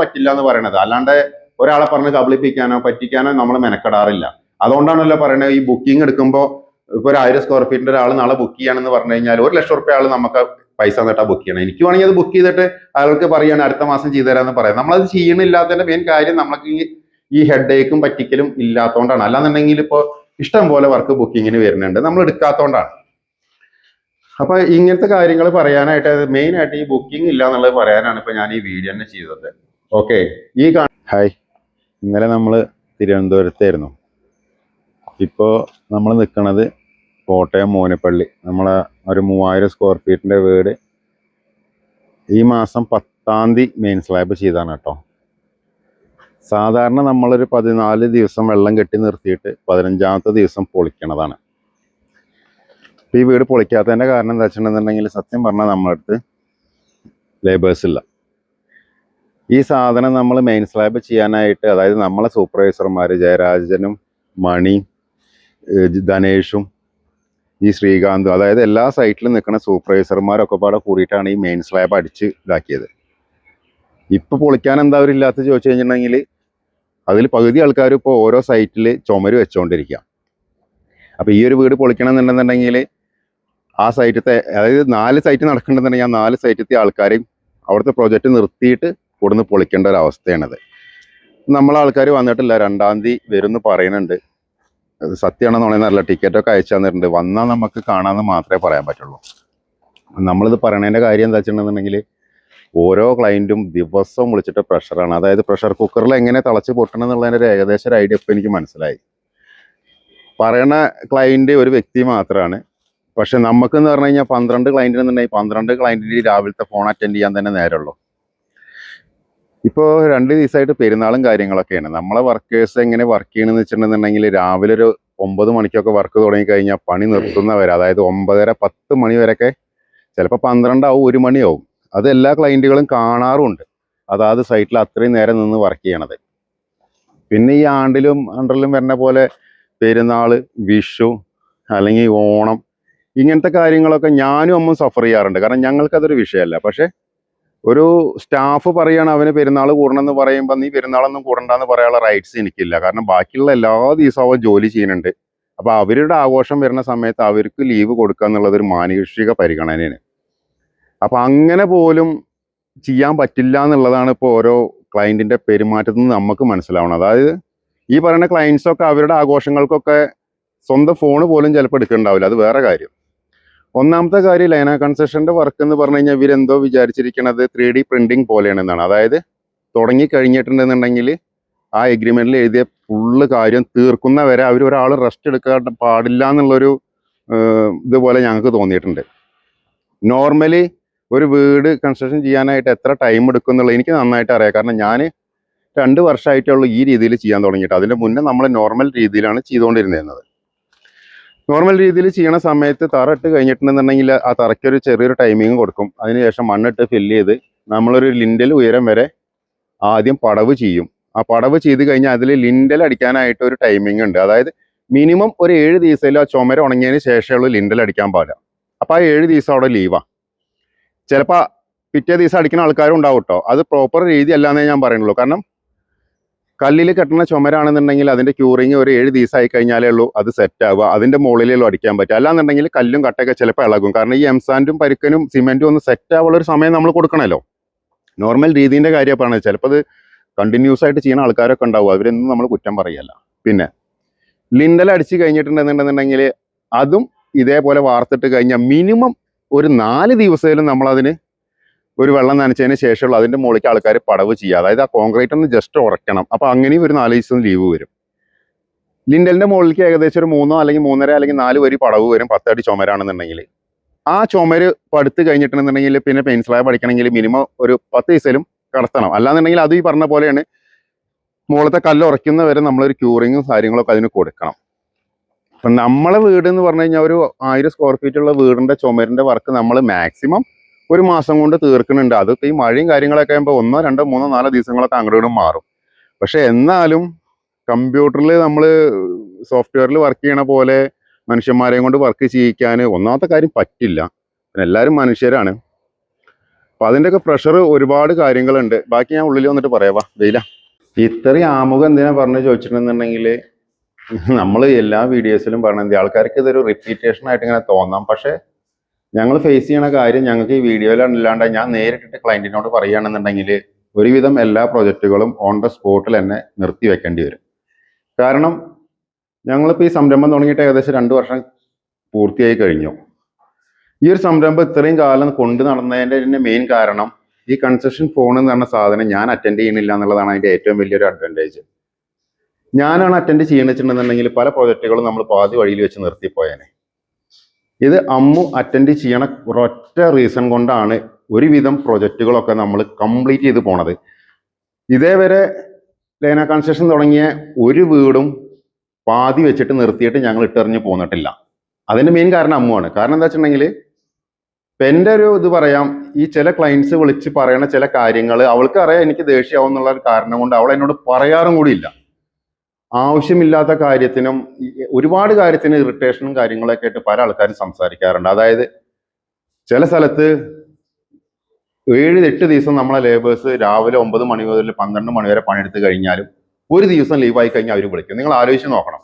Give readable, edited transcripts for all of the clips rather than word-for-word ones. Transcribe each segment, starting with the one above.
പറ്റില്ല എന്ന് പറയണത്. അല്ലാണ്ട് ഒരാളെ പറഞ്ഞ് കബളിപ്പിക്കാനോ പറ്റിക്കാനോ നമ്മൾ മെനക്കെടാറില്ല. അതുകൊണ്ടാണല്ലോ പറയുന്നത് ഈ ബുക്കിംഗ് എടുക്കുമ്പോൾ ഇപ്പൊ ഒരു 1000 സ്ക്വയർ ഫീറ്റിന്റെ ഒരാൾ നാളെ ബുക്ക് ചെയ്യാണെന്ന് പറഞ്ഞു കഴിഞ്ഞാൽ 1 ലക്ഷം റുപ്യ ആൾ നമുക്ക് പൈസ തന്നിട്ടാ ബുക്ക് ചെയ്യണം. എനിക്ക് വേണമെങ്കിൽ അത് ബുക്ക് ചെയ്തിട്ട് അയാൾക്ക് പറയാണ് അടുത്ത മാസം ചെയ്തു തരാമെന്ന് പറയാം. നമ്മളത് ചെയ്യണില്ലാത്തതിന്റെ മെയിൻ കാര്യം നമുക്ക് ഈ ഹെഡ് ഏക്കും പറ്റിക്കലും ഇല്ലാത്തതുകൊണ്ടാണ്. അല്ലാന്നുണ്ടെങ്കിൽ ഇപ്പോൾ ഇഷ്ടം പോലെ വർക്ക് ബുക്കിങ്ങിന് വരുന്നുണ്ട്, നമ്മൾ എടുക്കാത്തതുകൊണ്ടാണ്. അപ്പൊ ഇങ്ങനത്തെ കാര്യങ്ങൾ പറയാനായിട്ട് മെയിൻ ആയിട്ട് ഈ ബുക്കിംഗ് ഇല്ല എന്നുള്ളത് പറയാനാണ് ഇപ്പൊ ഞാൻ ഈ വീഡിയോ തന്നെ ചെയ്തത്. ഓക്കെ, ഹായ്, ഇന്നലെ നമ്മൾ തിരുവനന്തപുരത്തായിരുന്നു. ഇപ്പോൾ നമ്മൾ നിൽക്കുന്നത് കോട്ടയം മോനപ്പള്ളി. നമ്മളെ ഒരു 3000 സ്ക്വയർ ഫീറ്റിന്റെ വീട് ഈ മാസം 10-ാം തീയതി മെയിൻ സ്ലാബ് ചെയ്താണ് കേട്ടോ. സാധാരണ നമ്മളൊരു 14 ദിവസം വെള്ളം കെട്ടി നിർത്തിയിട്ട് 15-ാമത്തെ ദിവസം പൊളിക്കണതാണ്. ഈ വീട് പൊളിക്കാത്തതിന്റെ കാരണം എന്താ വെച്ചിട്ടുണ്ടെന്നുണ്ടെങ്കിൽ, സത്യം പറഞ്ഞാൽ നമ്മുടെ അടുത്ത് ലേബേഴ്സ് ഇല്ല. ഈ സാധനം നമ്മൾ മെയിൻ സ്ലാബ് ചെയ്യാനായിട്ട്, അതായത് നമ്മളെ സൂപ്പർവൈസർമാർ ജയരാജനും മണി ധനേഷും ഈ ശ്രീകാന്തും, അതായത് എല്ലാ സൈറ്റിലും നിൽക്കുന്ന സൂപ്പർവൈസർമാരൊക്കെ പാടെ കൂടിയിട്ടാണ് ഈ മെയിൻ സ്ലാബ് അടിച്ച് ഇതാക്കിയത്. ഇപ്പൊ പൊളിക്കാൻ എന്താ അവരില്ലാത്ത ചോദിച്ചു കഴിഞ്ഞിട്ടുണ്ടെങ്കിൽ, അതിൽ പകുതി ആൾക്കാർ ഇപ്പോൾ ഓരോ സൈറ്റിൽ ചുമര് വെച്ചുകൊണ്ടിരിക്കുക. അപ്പൊ ഈ ഒരു വീട് പൊളിക്കണം എന്നുണ്ടെന്നുണ്ടെങ്കിൽ ആ സൈറ്റത്തെ, അതായത് 4 സൈറ്റ് നടക്കുന്നുണ്ടെന്നുണ്ടെങ്കിൽ ആ 4 സൈറ്റത്തെ ആൾക്കാരെയും അവിടുത്തെ പ്രൊജക്റ്റ് നിർത്തിയിട്ട് കൊടുന്ന് പൊളിക്കേണ്ട ഒരു അവസ്ഥയാണത്. നമ്മളാൾക്കാർ വന്നിട്ടില്ല. 2-ാം തീയതി വരുമെന്ന് പറയുന്നുണ്ട്. അത് സത്യമാണെന്നുള്ളതെന്നല്ല, ടിക്കറ്റൊക്കെ അയച്ചു തന്നിട്ടുണ്ട്. വന്നാൽ നമുക്ക് കാണാമെന്ന് മാത്രമേ പറയാൻ പറ്റുള്ളൂ. നമ്മളിത് പറയണതിൻ്റെ കാര്യം എന്താ വെച്ചിട്ടുണ്ടെന്നുണ്ടെങ്കിൽ, ഓരോ ക്ലയൻറ്റും ദിവസവും വിളിച്ചിട്ട് പ്രഷറാണ്. അതായത് പ്രഷർ കുക്കറിൽ എങ്ങനെ തിളച്ച് പൊട്ടണം എന്നുള്ളതിൻ്റെ ഒരു ഏകദേശം ഒരു ഐഡിയ ഇപ്പം എനിക്ക് മനസ്സിലായി. പറയണ ക്ലയൻറ്റ് ഒരു വ്യക്തി മാത്രമാണ്. പക്ഷെ നമുക്കെന്ന് പറഞ്ഞു കഴിഞ്ഞാൽ 12 ക്ലയൻറ്റിനെന്നുണ്ടെങ്കിൽ 12 ക്ലയൻറ്റിന് രാവിലത്തെ ഫോൺ അറ്റൻഡ് ചെയ്യാൻ തന്നെ നേരമുള്ളൂ. ഇപ്പോൾ 2 ദിവസമായിട്ട് പെരുന്നാളും കാര്യങ്ങളൊക്കെയാണ്. നമ്മളെ വർക്കേഴ്സ് എങ്ങനെ വർക്ക് ചെയ്യണമെന്ന് വെച്ചിട്ടുണ്ടെന്നുണ്ടെങ്കിൽ, രാവിലെ ഒരു 9 മണിക്കൊക്കെ വർക്ക് തുടങ്ങിക്കഴിഞ്ഞാൽ പണി നിർത്തുന്നവരെ, അതായത് 9:30-10 മണി വരെയൊക്കെ, ചിലപ്പോൾ 12 ആവും, 1 മണിയാവും. അത് എല്ലാ ക്ലയൻറ്റുകളും കാണാറുമുണ്ട്. അതാത് സൈറ്റിൽ അത്രയും നേരം നിന്ന് വർക്ക് ചെയ്യണത്. പിന്നെ ഈ ആണ്ടിലും അണ്ടറിലും വരുന്ന പോലെ പെരുന്നാൾ, വിഷു അല്ലെങ്കിൽ ഓണം, ഇങ്ങനത്തെ കാര്യങ്ങളൊക്കെ ഞാനും അമ്മ സഫർ ചെയ്യാറുണ്ട്. കാരണം ഞങ്ങൾക്കതൊരു വിഷയമല്ല. പക്ഷെ ഒരു സ്റ്റാഫ് പറയുകയാണ് അവന് പെരുന്നാൾ കൂടണമെന്ന് പറയുമ്പോൾ, നീ പെരുന്നാളൊന്നും കൂടണ്ടെന്ന് പറയാനുള്ള റൈറ്റ്സ് എനിക്കില്ല. കാരണം ബാക്കിയുള്ള എല്ലാ ദിവസവും അവൻ ജോലി ചെയ്യുന്നുണ്ട്. അപ്പോൾ അവരുടെ ആഘോഷം വരുന്ന സമയത്ത് അവർക്ക് ലീവ് കൊടുക്കുക എന്നുള്ളത് ഒരു മാനുഷിക പരിഗണനയാണ്. അപ്പം അങ്ങനെ പോലും ചെയ്യാൻ പറ്റില്ല എന്നുള്ളതാണ് ഇപ്പോൾ ഓരോ ക്ലയൻറ്റിൻ്റെ പെരുമാറ്റത്തിൽ നിന്ന് നമുക്ക് മനസ്സിലാവണം. അതായത് ഈ പറയുന്ന ക്ലയൻസൊക്കെ അവരുടെ ആഘോഷങ്ങൾക്കൊക്കെ സ്വന്തം ഫോണ് പോലും ചിലപ്പോൾ എടുക്കുന്നുണ്ടാവില്ല. അത് വേറെ കാര്യം. ഒന്നാമത്തെ കാര്യം, ലൈന കൺസ്ട്രക്ഷൻ്റെ വർക്ക് എന്ന് പറഞ്ഞു കഴിഞ്ഞാൽ ഇവരെന്തോ വിചാരിച്ചിരിക്കുന്നത് 3D പ്രിന്റിങ് പോലെയാണെന്നാണ്. അതായത് തുടങ്ങി കഴിഞ്ഞിട്ടുണ്ടെന്നുണ്ടെങ്കിൽ ആ എഗ്രിമെന്റിൽ എഴുതിയ ഫുള്ള് കാര്യം തീർക്കുന്നവരെ അവർ ഒരാൾ റെസ്റ്റ് എടുക്കാൻ പാടില്ല എന്നുള്ളൊരു ഇതുപോലെ ഞങ്ങൾക്ക് തോന്നിയിട്ടുണ്ട്. നോർമലി ഒരു വീട് കൺസ്ട്രക്ഷൻ ചെയ്യാനായിട്ട് എത്ര ടൈം എടുക്കും എന്നുള്ളത് എനിക്ക് നന്നായിട്ട് അറിയാം. കാരണം ഞാൻ 2 വർഷമായിട്ടുള്ളൂ ഈ രീതിയിൽ ചെയ്യാൻ തുടങ്ങിയിട്ട്. അതിൻ്റെ മുന്നേ നമ്മൾ നോർമൽ രീതിയിലാണ് ചെയ്തുകൊണ്ടിരുന്നത്. നോർമൽ രീതിയിൽ ചെയ്യണ സമയത്ത് തറ ഇട്ട് കഴിഞ്ഞിട്ടുണ്ടെന്നുണ്ടെങ്കിൽ ആ തറയ്ക്കൊരു ചെറിയൊരു ടൈമിങ് കൊടുക്കും. അതിനുശേഷം മണ്ണിട്ട് ഫില്ല് ചെയ്ത് നമ്മളൊരു ലിൻഡൽ ഉയരം വരെ ആദ്യം പടവ് ചെയ്യും. ആ പടവ് ചെയ്ത് കഴിഞ്ഞാൽ അതിൽ ലിൻഡൽ അടിക്കാനായിട്ട് ഒരു ടൈമിംഗ് ഉണ്ട്. അതായത് മിനിമം ഒരു 7 ദിവസത്തിൽ ആ ചുമര ഉണങ്ങിയതിന് ശേഷമുള്ള ലിൻഡൽ അടിക്കാൻ പാടില്ല. അപ്പോൾ ആ 7 ദിവസം അവിടെ ലീവാണ്. ചിലപ്പോൾ പിറ്റേ ദിവസം അടിക്കുന്ന ആൾക്കാരും ഉണ്ടാവും കേട്ടോ. അത് പ്രോപ്പർ രീതി അല്ലാന്നേ ഞാൻ പറയുള്ളൂ. കാരണം കല്ലിൽ കെട്ടുന്ന ചുമരാണെന്നുണ്ടെങ്കിൽ അതിൻ്റെ ക്യൂറിങ് ഒരു 7 ദിവസം ആയി കഴിഞ്ഞാലേ ഉള്ളൂ അത് സെറ്റ് ആവുക. അതിൻ്റെ മുകളിലേ അടിക്കാൻ പറ്റുക. അല്ലാന്നുണ്ടെങ്കിൽ കല്ലും കട്ടയൊക്കെ ചിലപ്പോൾ ഇളകും. കാരണം ഈ എംസാൻഡും പരിക്കനും സിമെൻറ്റും ഒന്ന് സെറ്റ് ആവുള്ളൊരു സമയം നമ്മൾ കൊടുക്കണമല്ലോ. നോർമൽ രീതിൻ്റെ കാര്യം പറഞ്ഞത്. ചിലപ്പോൾ അത് കണ്ടിന്യൂസ് ആയിട്ട് ചെയ്യുന്ന ആൾക്കാരൊക്കെ ഉണ്ടാവും. അവരൊന്നും നമ്മൾ കുറ്റം പറയല്ല. പിന്നെ ലിൻഡൽ അടിച്ച് കഴിഞ്ഞിട്ടുണ്ടെന്നുണ്ടെന്നുണ്ടെങ്കിൽ അതും ഇതേപോലെ വാർത്തിട്ട് കഴിഞ്ഞാൽ മിനിമം ഒരു 4 ദിവസത്തിലും നമ്മളതിന് ഒരു വെള്ളം നനച്ചതിന് ശേഷമുള്ള അതിൻ്റെ മുകളിലേക്ക് ആൾക്കാർ പടവ് ചെയ്യുക. അതായത് ആ കോൺക്രീറ്റ് ഒന്ന് ജസ്റ്റ് ഉറക്കണം. അപ്പോൾ അങ്ങനെയും ഒരു 4 ദിവസം ലീവ് വരും. ലിൻഡലിൻ്റെ മുകളിലേക്ക് ഏകദേശം ഒരു 3 അല്ലെങ്കിൽ 3.5 അല്ലെങ്കിൽ 4 വരി പടവ് വരും. 10 അടി ചുമരാണെന്നുണ്ടെങ്കിൽ ആ ചുമര് പടുത്ത് കഴിഞ്ഞിട്ടുണ്ടെന്നുണ്ടെങ്കിൽ പിന്നെ പെയിൻ സ്ലാബ് അടിക്കണമെങ്കിൽ മിനിമം ഒരു 10 ദിവസത്തിലും കടത്തണം. അല്ലാന്നുണ്ടെങ്കിൽ അത് ഈ പറഞ്ഞ പോലെയാണ്, മുകളത്തെ കല്ല് ഉറയ്ക്കുന്നവരെ നമ്മളൊരു ക്യൂറിങ്ങും കാര്യങ്ങളൊക്കെ അതിന് കൊടുക്കണം. അപ്പം നമ്മളെ വീട് എന്ന് പറഞ്ഞു കഴിഞ്ഞാൽ ഒരു 1000 സ്ക്വയർ ഫീറ്റുള്ള വീടിൻ്റെ ചുമരിൻ്റെ വർക്ക് നമ്മൾ മാക്സിമം ഒരു മാസം കൊണ്ട് തീർക്കുന്നുണ്ട്. അതൊക്കെ ഈ മഴയും കാര്യങ്ങളൊക്കെ ആകുമ്പോൾ 1, 2, 3, 4 ദിവസങ്ങളൊക്കെ അങ്ങോട്ടും മാറും. പക്ഷെ എന്നാലും കമ്പ്യൂട്ടറിൽ നമ്മൾ സോഫ്റ്റ്വെയറിൽ വർക്ക് ചെയ്യണ പോലെ മനുഷ്യന്മാരെയും കൊണ്ട് വർക്ക് ചെയ്യിക്കാൻ ഒന്നാമത്തെ കാര്യം പറ്റില്ല. പിന്നെ എല്ലാവരും മനുഷ്യരാണ്. അപ്പൊ അതിൻ്റെയൊക്കെ പ്രഷർ ഒരുപാട് കാര്യങ്ങളുണ്ട്. ബാക്കി ഞാൻ ഉള്ളിൽ വന്നിട്ട് പറയാവാ. വെയില ഇത്രയും ആമുഖം എന്തിനാ പറഞ്ഞു ചോദിച്ചിട്ടുണ്ടെന്നുണ്ടെങ്കിൽ നമ്മൾ എല്ലാ വീഡിയോസിലും പറഞ്ഞത് ആൾക്കാർക്ക് ഇതൊരു റിപ്പീറ്റേഷൻ ആയിട്ട് ഇങ്ങനെ തോന്നാം. പക്ഷെ ഞങ്ങൾ ഫേസ് ചെയ്യണ കാര്യം ഞങ്ങൾക്ക് ഈ വീഡിയോയിലല്ലാണ്ട് ഞാൻ നേരിട്ടിട്ട് ക്ലയന്റിനോട് പറയുകയാണെന്നുണ്ടെങ്കിൽ ഒരുവിധം എല്ലാ പ്രൊജക്റ്റുകളും ഓൺ ദ സ്പോട്ടിൽ തന്നെ നിർത്തി വെക്കേണ്ടി വരും. കാരണം ഞങ്ങളിപ്പോൾ ഈ സംരംഭം തുടങ്ങിയിട്ട് ഏകദേശം 2 വർഷം പൂർത്തിയായി കഴിഞ്ഞു. ഈ ഒരു സംരംഭം ഇത്രയും കാലം കൊണ്ട് നടന്നതിൻ്റെ മെയിൻ കാരണം ഈ കൺസെഷൻ ഫോൺ എന്ന് പറഞ്ഞ സാധനം ഞാൻ അറ്റൻഡ് ചെയ്യുന്നില്ല എന്നുള്ളതാണ് അതിൻ്റെ ഏറ്റവും വലിയൊരു അഡ്വാൻറ്റേജ്. ഞാനാണ് അറ്റൻഡ് ചെയ്യണമെന്നുണ്ടെങ്കിൽ പല പ്രൊജക്റ്റുകളും നമ്മൾ പാതി വഴിയിൽ വെച്ച് നിർത്തിപ്പോയേനെ. ഇത് അമ്മു അറ്റൻഡ് ചെയ്യണ ഒരൊറ്റ റീസൺ കൊണ്ടാണ് ഒരുവിധം പ്രൊജക്റ്റുകളൊക്കെ നമ്മൾ കംപ്ലീറ്റ് ചെയ്ത് പോണത്. ഇതേവരെ ലേന കൺസ്ട്രക്ഷൻ തുടങ്ങിയ ഒരു വീടും പാതി വെച്ചിട്ട് നിർത്തിയിട്ട് ഞങ്ങൾ ഇട്ടെറിഞ്ഞ് പോന്നിട്ടില്ല. അതിൻ്റെ മെയിൻ കാരണം അമ്മുവാണ്. കാരണം എന്താ വെച്ചിട്ടുണ്ടെങ്കിൽ ഇപ്പം എൻ്റെ ഒരു ഇത് പറയാം, ഈ ചില ക്ലയൻസ് വിളിച്ച് പറയണ ചില കാര്യങ്ങൾ അവൾക്ക് അറിയാം എനിക്ക് ദേഷ്യമാവും എന്നുള്ള ഒരു കാരണം കൊണ്ട് അവൾ എന്നോട് പറയാറും കൂടി ഇല്ല. ആവശ്യമില്ലാത്ത കാര്യത്തിനും ഒരുപാട് കാര്യത്തിന് ഇറിറ്റേഷനും കാര്യങ്ങളൊക്കെ ആയിട്ട് പല ആൾക്കാരും സംസാരിക്കാറുണ്ട്. അതായത് ചില സ്ഥലത്ത് 7-8 ദിവസം നമ്മളെ ലേബേഴ്സ് രാവിലെ 9 മണി മുതൽ 12 മണി വരെ പണിയെടുത്ത് കഴിഞ്ഞാലും ഒരു ദിവസം ലീവായി കഴിഞ്ഞാൽ അവർ വിളിക്കും. നിങ്ങൾ ആലോചിച്ച് നോക്കണം,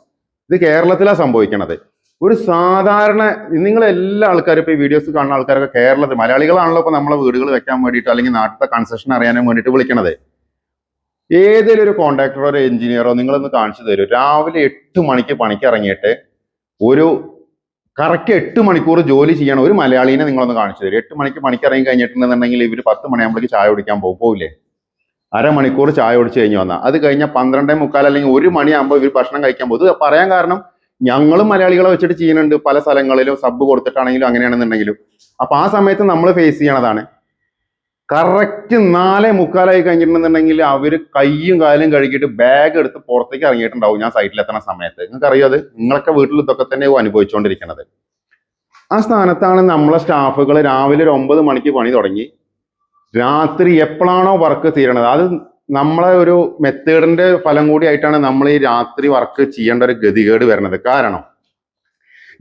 ഇത് കേരളത്തിലാണ് സംഭവിക്കണത്. ഒരു സാധാരണ നിങ്ങളെല്ലാ ആൾക്കാരും ഇപ്പോൾ ഈ വീഡിയോസ് കാണുന്ന ആൾക്കാരൊക്കെ കേരളത്തിൽ മലയാളികളാണല്ലോ ഇപ്പോൾ നമ്മളെ വീടുകൾ വെക്കാൻ വേണ്ടിയിട്ട് അല്ലെങ്കിൽ നാട്ടിലത്തെ കൺസ്ട്രക്ഷൻ അറിയാനും വേണ്ടിയിട്ട് വിളിക്കണത്. ഏതെങ്കിലും ഒരു കോൺട്രാക്ടറോ ഒരു എഞ്ചിനീയറോ നിങ്ങളൊന്ന് കാണിച്ചു തരും. രാവിലെ 8 മണിക്ക് പണിക്ക് ഇറങ്ങിയിട്ട് ഒരു കറക്റ്റ് 8 മണിക്കൂർ ജോലി ചെയ്യണം ഒരു മലയാളീനെ നിങ്ങളൊന്ന് കാണിച്ചു തരും. 8 മണിക്ക് പണിക്ക് ഇറങ്ങി കഴിഞ്ഞിട്ടുണ്ടെന്നുണ്ടെങ്കിൽ ഇവർ 10 മണിയാകുമ്പോഴേക്ക് ചായ കുടിക്കാൻ പോകില്ലേ? അരമണിക്കൂർ ചായ കുടിച്ച് കഴിഞ്ഞ് വന്നാൽ അത് കഴിഞ്ഞാൽ 12:45 അല്ലെങ്കിൽ 1 മണിയാകുമ്പോൾ ഇവർ ഭക്ഷണം കഴിക്കാൻ പോകും. ഇത് പറയാൻ കാരണം ഞങ്ങളും മലയാളികളെ വെച്ചിട്ട് ചെയ്യുന്നുണ്ട് പല സ്ഥലങ്ങളിലും, സബ് കൊടുത്തിട്ടാണെങ്കിലും അങ്ങനെയാണെന്നുണ്ടെങ്കിലും. അപ്പൊ ആ സമയത്ത് നമ്മൾ ഫേസ് ചെയ്യണതാണ്. കറക്റ്റ് 4:45 കഴിഞ്ഞിട്ടുണ്ടെന്നുണ്ടെങ്കിൽ അവര് കയ്യും കാലും കഴുകിയിട്ട് ബാഗ് എടുത്ത് പുറത്തേക്ക് ഇറങ്ങിയിട്ടുണ്ടാവും ഞാൻ സൈറ്റിൽ എത്തുന്ന സമയത്ത്. നിങ്ങൾക്ക് അറിയാം, അത് നിങ്ങളൊക്കെ വീട്ടിൽ ഇതൊക്കെ തന്നെ അനുഭവിച്ചുകൊണ്ടിരിക്കുന്നത്. ആ സ്ഥാനത്താണ് നമ്മളെ സ്റ്റാഫുകൾ രാവിലെ ഒരു 9 മണിക്ക് പണി തുടങ്ങി രാത്രി എപ്പോഴാണോ വർക്ക് തീരണത്, അത് നമ്മളെ ഒരു മെത്തേഡിന്റെ ഫലം കൂടി ആയിട്ടാണ് നമ്മൾ ഈ രാത്രി വർക്ക് ചെയ്യേണ്ട ഒരു ഗതികേട് വരുന്നത്. കാരണം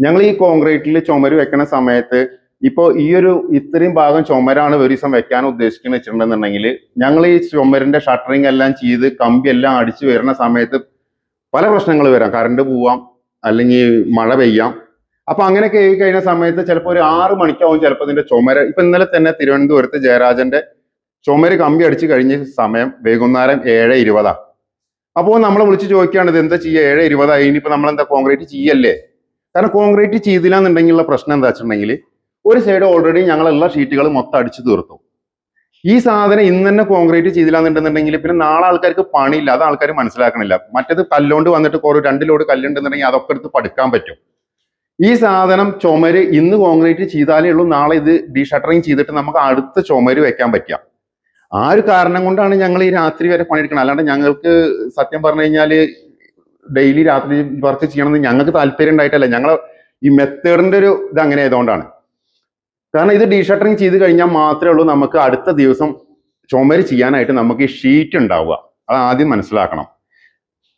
ഞങ്ങൾ ഈ കോൺക്രീറ്റിൽ ചുമര് വെക്കുന്ന സമയത്ത് ഇപ്പോൾ ഈ ഒരു ഇത്രയും ഭാഗം ചുമരാണ് ഒരു ദിവസം വെക്കാൻ ഉദ്ദേശിക്കുന്നത് വെച്ചിട്ടുണ്ടെന്നുണ്ടെങ്കിൽ ഞങ്ങൾ ഈ ചുമരിന്റെ ഷട്ടറിങ് എല്ലാം ചെയ്ത് കമ്പി എല്ലാം അടിച്ചു വരുന്ന സമയത്ത് പല പ്രശ്നങ്ങൾ വരാം. കറണ്ട് പോവാം, അല്ലെങ്കിൽ മഴ പെയ്യാം. അപ്പൊ അങ്ങനെയൊക്കെ ആയി കഴിഞ്ഞ സമയത്ത് ചിലപ്പോൾ ഒരു 6 മണിക്കാവും ചിലപ്പോൾ ഇതിന്റെ ചുമര്. ഇപ്പൊ ഇന്നലെ തന്നെ തിരുവനന്തപുരത്ത് ജയരാജന്റെ ചുമര് കമ്പി അടിച്ച് കഴിഞ്ഞ സമയം വൈകുന്നേരം 7:20. അപ്പോൾ നമ്മൾ വിളിച്ച് ചോദിക്കുകയാണ് ഇത് എന്താ ചെയ്യുക, 7:20 ഇനിയിപ്പോൾ നമ്മൾ എന്താ കോൺക്രീറ്റ് ചെയ്യല്ലേ? കാരണം കോൺക്രീറ്റ് ചെയ്തില്ല എന്നുണ്ടെങ്കിലുള്ള പ്രശ്നം എന്താ വെച്ചിട്ടുണ്ടെങ്കിൽ ഒരു സൈഡ് ഓൾറെഡി ഞങ്ങളുള്ള ഷീറ്റുകൾ മൊത്തം അടിച്ചു തീർത്തു. ഈ സാധനം ഇന്ന് തന്നെ കോൺക്രീറ്റ് ചെയ്തില്ല എന്നുണ്ടെന്നുണ്ടെങ്കിൽ പിന്നെ നാളെ ആൾക്കാർക്ക് പണിയില്ല. അത് ആൾക്കാർ മനസ്സിലാക്കണില്ല. മറ്റേത് കല്ലുകൊണ്ട് വന്നിട്ട് കുറേ 2 ലോഡ് കല്ലുണ്ടെന്നുണ്ടെങ്കിൽ അതൊക്കെ എടുത്ത് പടുക്കാൻ പറ്റും. ഈ സാധനം ചുമര് ഇന്ന് കോൺക്രീറ്റ് ചെയ്താലേ ഉള്ളൂ നാളെ ഇത് ഡീഷട്ടറിങ് ചെയ്തിട്ട് നമുക്ക് അടുത്ത ചുമര് വെക്കാൻ പറ്റുക. ആ ഒരു കാരണം കൊണ്ടാണ് ഞങ്ങൾ ഈ രാത്രി വരെ പണിയെടുക്കണം. അല്ലാണ്ട് ഞങ്ങൾക്ക് സത്യം പറഞ്ഞു കഴിഞ്ഞാൽ ഡെയിലി രാത്രി വർക്ക് ചെയ്യണമെന്ന് ഞങ്ങൾക്ക് താല്പര്യം ഉണ്ടായിട്ടല്ല. ഞങ്ങൾ ഈ മെത്തേഡിന്റെ ഒരു ഇത് അങ്ങനെ ആയതുകൊണ്ടാണ്. കാരണം ഇത് ഡീഷട്ടറിങ് ചെയ്ത് കഴിഞ്ഞാൽ മാത്രമേ ഉള്ളൂ നമുക്ക് അടുത്ത ദിവസം ചുമര് ചെയ്യാനായിട്ട് നമുക്ക് ഈ ഷീറ്റ് ഉണ്ടാവുക. അത് ആദ്യം മനസ്സിലാക്കണം.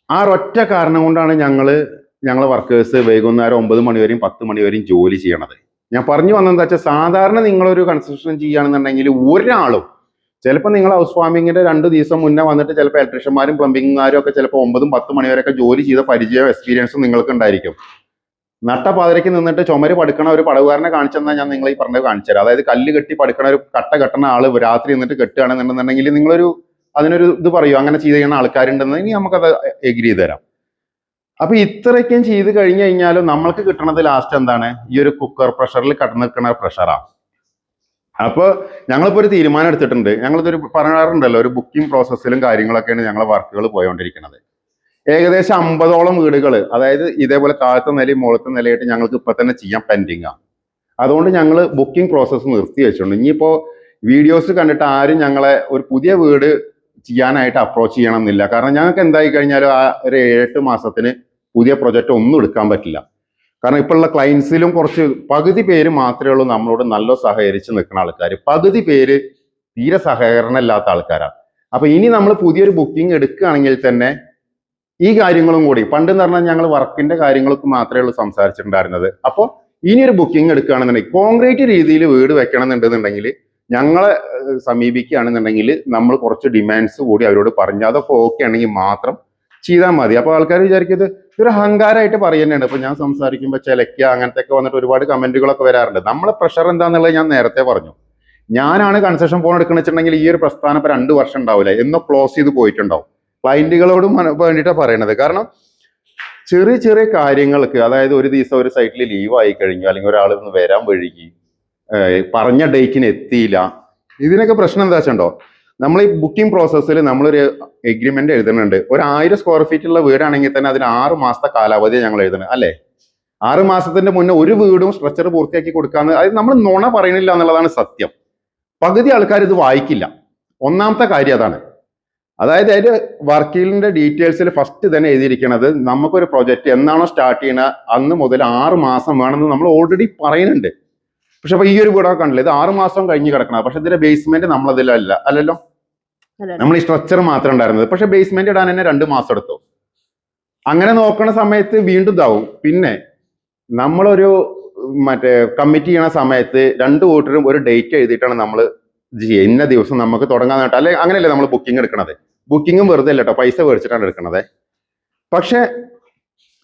ആ ഒറ്റ കാരണം കൊണ്ടാണ് ഞങ്ങളെ വർക്കേഴ്സ് വൈകുന്നേരം 9 മണി വരെയും 10 മണി വരെയും ജോലി ചെയ്യണത്. ഞാൻ പറഞ്ഞു വന്നതെന്താ വെച്ചാൽ സാധാരണ നിങ്ങളൊരു കൺസ്ട്രക്ഷൻ ചെയ്യുകയാണെന്നുണ്ടെങ്കിൽ ഒരാളും ചിലപ്പോൾ നിങ്ങൾ ഹൗസ് വാമിങ്ങിന്റെ 2 ദിവസം മുന്നേ വന്നിട്ട് ചിലപ്പോൾ ഇലക്ട്രീഷ്യന്മാരും പ്ലംബിങ്ങുകാരും ഒക്കെ ചിലപ്പോൾ 9-10 മണി വരെയൊക്കെ ജോലി ചെയ്ത പരിചയം എക്സ്പീരിയൻസും നിങ്ങൾക്ക് ഉണ്ടായിരിക്കും. നട്ടപ്പാതിരയ്ക്ക് നിന്നിട്ട് ചുമര് പടുക്കണ ഒരു പടവുകാരനെ കാണിച്ചെന്നാൽ ഞാൻ നിങ്ങൾ ഈ പറഞ്ഞത് കാണിച്ചു തരാം. അതായത് കല്ല് കെട്ടി പടുക്കണ ഒരു കട്ട കെട്ടണ ആള് രാത്രി നിന്നിട്ട് കെട്ടുകയാണെന്നുണ്ടെന്നുണ്ടെങ്കിൽ നിങ്ങളൊരു അതിനൊരു ഇത് പറയൂ, അങ്ങനെ ചെയ്ത് ചെയ്യുന്ന ആൾക്കാരുണ്ടെന്നെങ്കിൽ നമുക്കത് എഗ്രി ചെയ്ത് തരാം. അപ്പൊ ഇത്രയ്ക്കും ചെയ്ത് കഴിഞ്ഞു കഴിഞ്ഞാലും നമ്മൾക്ക് കിട്ടണത് ലാസ്റ്റ് എന്താണ്? ഈ ഒരു കുക്കർ പ്രഷറിൽ കടന്നു നിൽക്കുന്ന പ്രഷറാണ്. അപ്പോൾ ഞങ്ങളിപ്പോൾ ഒരു തീരുമാനം എടുത്തിട്ടുണ്ട്. ഞങ്ങളിതൊരു പറയാറുണ്ടല്ലോ, ഒരു ബുക്കിംഗ് പ്രോസസ്സിലും കാര്യങ്ങളൊക്കെയാണ് ഞങ്ങളെ വർക്കുകൾ പോയോണ്ടിരിക്കുന്നത്. ഏകദേശം 50ഓളം വീടുകൾ, അതായത് ഇതേപോലെ താഴത്തെ നിലയും മുകളത്തെ നിലയായിട്ട് ഞങ്ങൾക്ക് ഇപ്പൊ തന്നെ ചെയ്യാൻ പെൻഡിങ്ങാണ്. അതുകൊണ്ട് ഞങ്ങൾ ബുക്കിംഗ് പ്രോസസ്സ് നിർത്തി വെച്ചിട്ടുണ്ട്. ഇനിയിപ്പോൾ വീഡിയോസ് കണ്ടിട്ട് ആരും ഞങ്ങളെ ഒരു പുതിയ വീട് ചെയ്യാനായിട്ട് അപ്രോച്ച് ചെയ്യണം എന്നില്ല. കാരണം ഞങ്ങൾക്ക് എന്തായി കഴിഞ്ഞാലും ആ ഒരു 7-8 മാസത്തിന് പുതിയ പ്രൊജക്റ്റ് ഒന്നും എടുക്കാൻ പറ്റില്ല. കാരണം ഇപ്പോൾ ഉള്ള ക്ലയൻസിലും കുറച്ച് പകുതി പേര് മാത്രമേ ഉള്ളൂ നമ്മളോട് നല്ല സഹകരിച്ച് നിൽക്കുന്ന ആൾക്കാർ, പകുതി പേര് തീരെ സഹകരണം ഇല്ലാത്ത ആൾക്കാരാണ്. അപ്പൊ ഇനി നമ്മൾ പുതിയൊരു ബുക്കിംഗ് എടുക്കുകയാണെങ്കിൽ തന്നെ ഈ കാര്യങ്ങളും കൂടി, പണ്ട് എന്ന് പറഞ്ഞാൽ ഞങ്ങൾ വർക്കിന്റെ കാര്യങ്ങൾക്ക് മാത്രമേ ഉള്ളൂ സംസാരിച്ചിട്ടുണ്ടായിരുന്നത്. അപ്പോൾ ഇനി ഒരു ബുക്കിംഗ് എടുക്കുകയാണെന്നുണ്ടെങ്കിൽ കോൺക്രീറ്റ് രീതിയിൽ വീട് വെക്കണം എന്നുണ്ടെന്നുണ്ടെങ്കിൽ ഞങ്ങളെ സമീപിക്കുകയാണെന്നുണ്ടെങ്കിൽ നമ്മൾ കുറച്ച് ഡിമാൻഡ്സ് കൂടി അവരോട് പറഞ്ഞു അതൊക്കെ ഓക്കെ ആണെങ്കിൽ മാത്രം ചെയ്താൽ മതി. അപ്പോൾ ആൾക്കാർ വിചാരിക്കുന്നത് ഇതൊരു അഹങ്കാരമായിട്ട് പറയുന്നതാണ്. ഇപ്പൊ ഞാൻ സംസാരിക്കുമ്പോൾ ചിലക്ക അങ്ങനത്തെ ഒക്കെ വന്നിട്ട് ഒരുപാട് കമന്റുകളൊക്കെ വരാറുണ്ട്. നമ്മളെ പ്രഷർ എന്താന്നുള്ളത് ഞാൻ നേരത്തെ പറഞ്ഞു. ഞാനാണ് കൺസെഷൻ ഫോൺ എടുക്കണമെന്ന് വെച്ചിട്ടുണ്ടെങ്കിൽ ഈ ഒരു പ്രസ്ഥാനം ഇപ്പൊ 2 വർഷം ഉണ്ടാവില്ല, എന്നോ ക്ലോസ് ചെയ്ത് പോയിട്ടുണ്ടാവും. ക്ലയന്റുകളോടും വേണ്ടിയിട്ടാണ് പറയണത്. കാരണം ചെറിയ ചെറിയ കാര്യങ്ങൾക്ക്, അതായത് ഒരു ദിവസം ഒരു സൈറ്റിൽ ലീവ് ആയി കഴിഞ്ഞു, അല്ലെങ്കിൽ ഒരാൾ ഒന്ന് വരാൻ വഴുകി, പറഞ്ഞ ഡേറ്റിന് എത്തിയില്ല, ഇതിനൊക്കെ പ്രശ്നം എന്താ വെച്ചോ, നമ്മൾ ഈ ബുക്കിംഗ് പ്രോസസ്സിൽ നമ്മളൊരു എഗ്രിമെന്റ് എഴുതുന്നുണ്ട്. ഒരു 1000 സ്ക്വയർ ഫീറ്റ് ഉള്ള വീടാണെങ്കിൽ തന്നെ അതിന് 6 മാസത്തെ കാലാവധി ഞങ്ങൾ എഴുതുന്നത് അല്ലേ. 6 മാസത്തിന്റെ മുന്നേ ഒരു വീടും സ്ട്രക്ചർ പൂർത്തിയാക്കി കൊടുക്കാന്ന്, അത് നമ്മൾ നുണ പറയണില്ല എന്നുള്ളതാണ് സത്യം. പകുതി ആൾക്കാർ ഇത് വായിക്കില്ല. ഒന്നാമത്തെ കാര്യം അതാണ്. അതായത് അതിന്റെ വർക്കിന്റെ ഡീറ്റെയിൽസിൽ ഫസ്റ്റ് തന്നെ എഴുതിയിരിക്കുന്നത് നമുക്കൊരു പ്രൊജക്ട് എന്നാണോ സ്റ്റാർട്ട് ചെയ്യണത് അന്ന് മുതൽ 6 മാസം വേണമെന്ന് നമ്മൾ ഓൾറെഡി പറയുന്നുണ്ട്. പക്ഷെ അപ്പൊ ഈ ഒരു വീടൊക്കെ കണ്ടില്ല, ഇത് 6 മാസം കഴിഞ്ഞ് കിടക്കണം. പക്ഷെ ഇതിന്റെ ബേസ്മെന്റ് നമ്മളതിലല്ല, അല്ലല്ലോ, നമ്മൾ ഈ സ്ട്രക്ചർ മാത്രം ഉണ്ടായിരുന്നത്. പക്ഷെ ബേസ്മെന്റ് ഇടാൻ തന്നെ 2 മാസം എടുത്തു. അങ്ങനെ നോക്കുന്ന സമയത്ത് വീണ്ടും ഇതാവും. പിന്നെ നമ്മളൊരു കമ്മിറ്റ് ചെയ്യണ സമയത്ത് 2 കൂട്ടരും ഒരു ഡേറ്റ് എഴുതിയിട്ടാണ് നമ്മൾ ഇന്ന ദിവസം നമുക്ക് തുടങ്ങാൻ കേട്ടോ. അല്ലെ അങ്ങനെയല്ലേ നമ്മൾ ബുക്കിംഗ് എടുക്കണത്. ബുക്കിങ്ങും വെറുതെ അല്ല കേട്ടോ, പൈസ മേടിച്ചിട്ടാണ് എടുക്കണത്. പക്ഷെ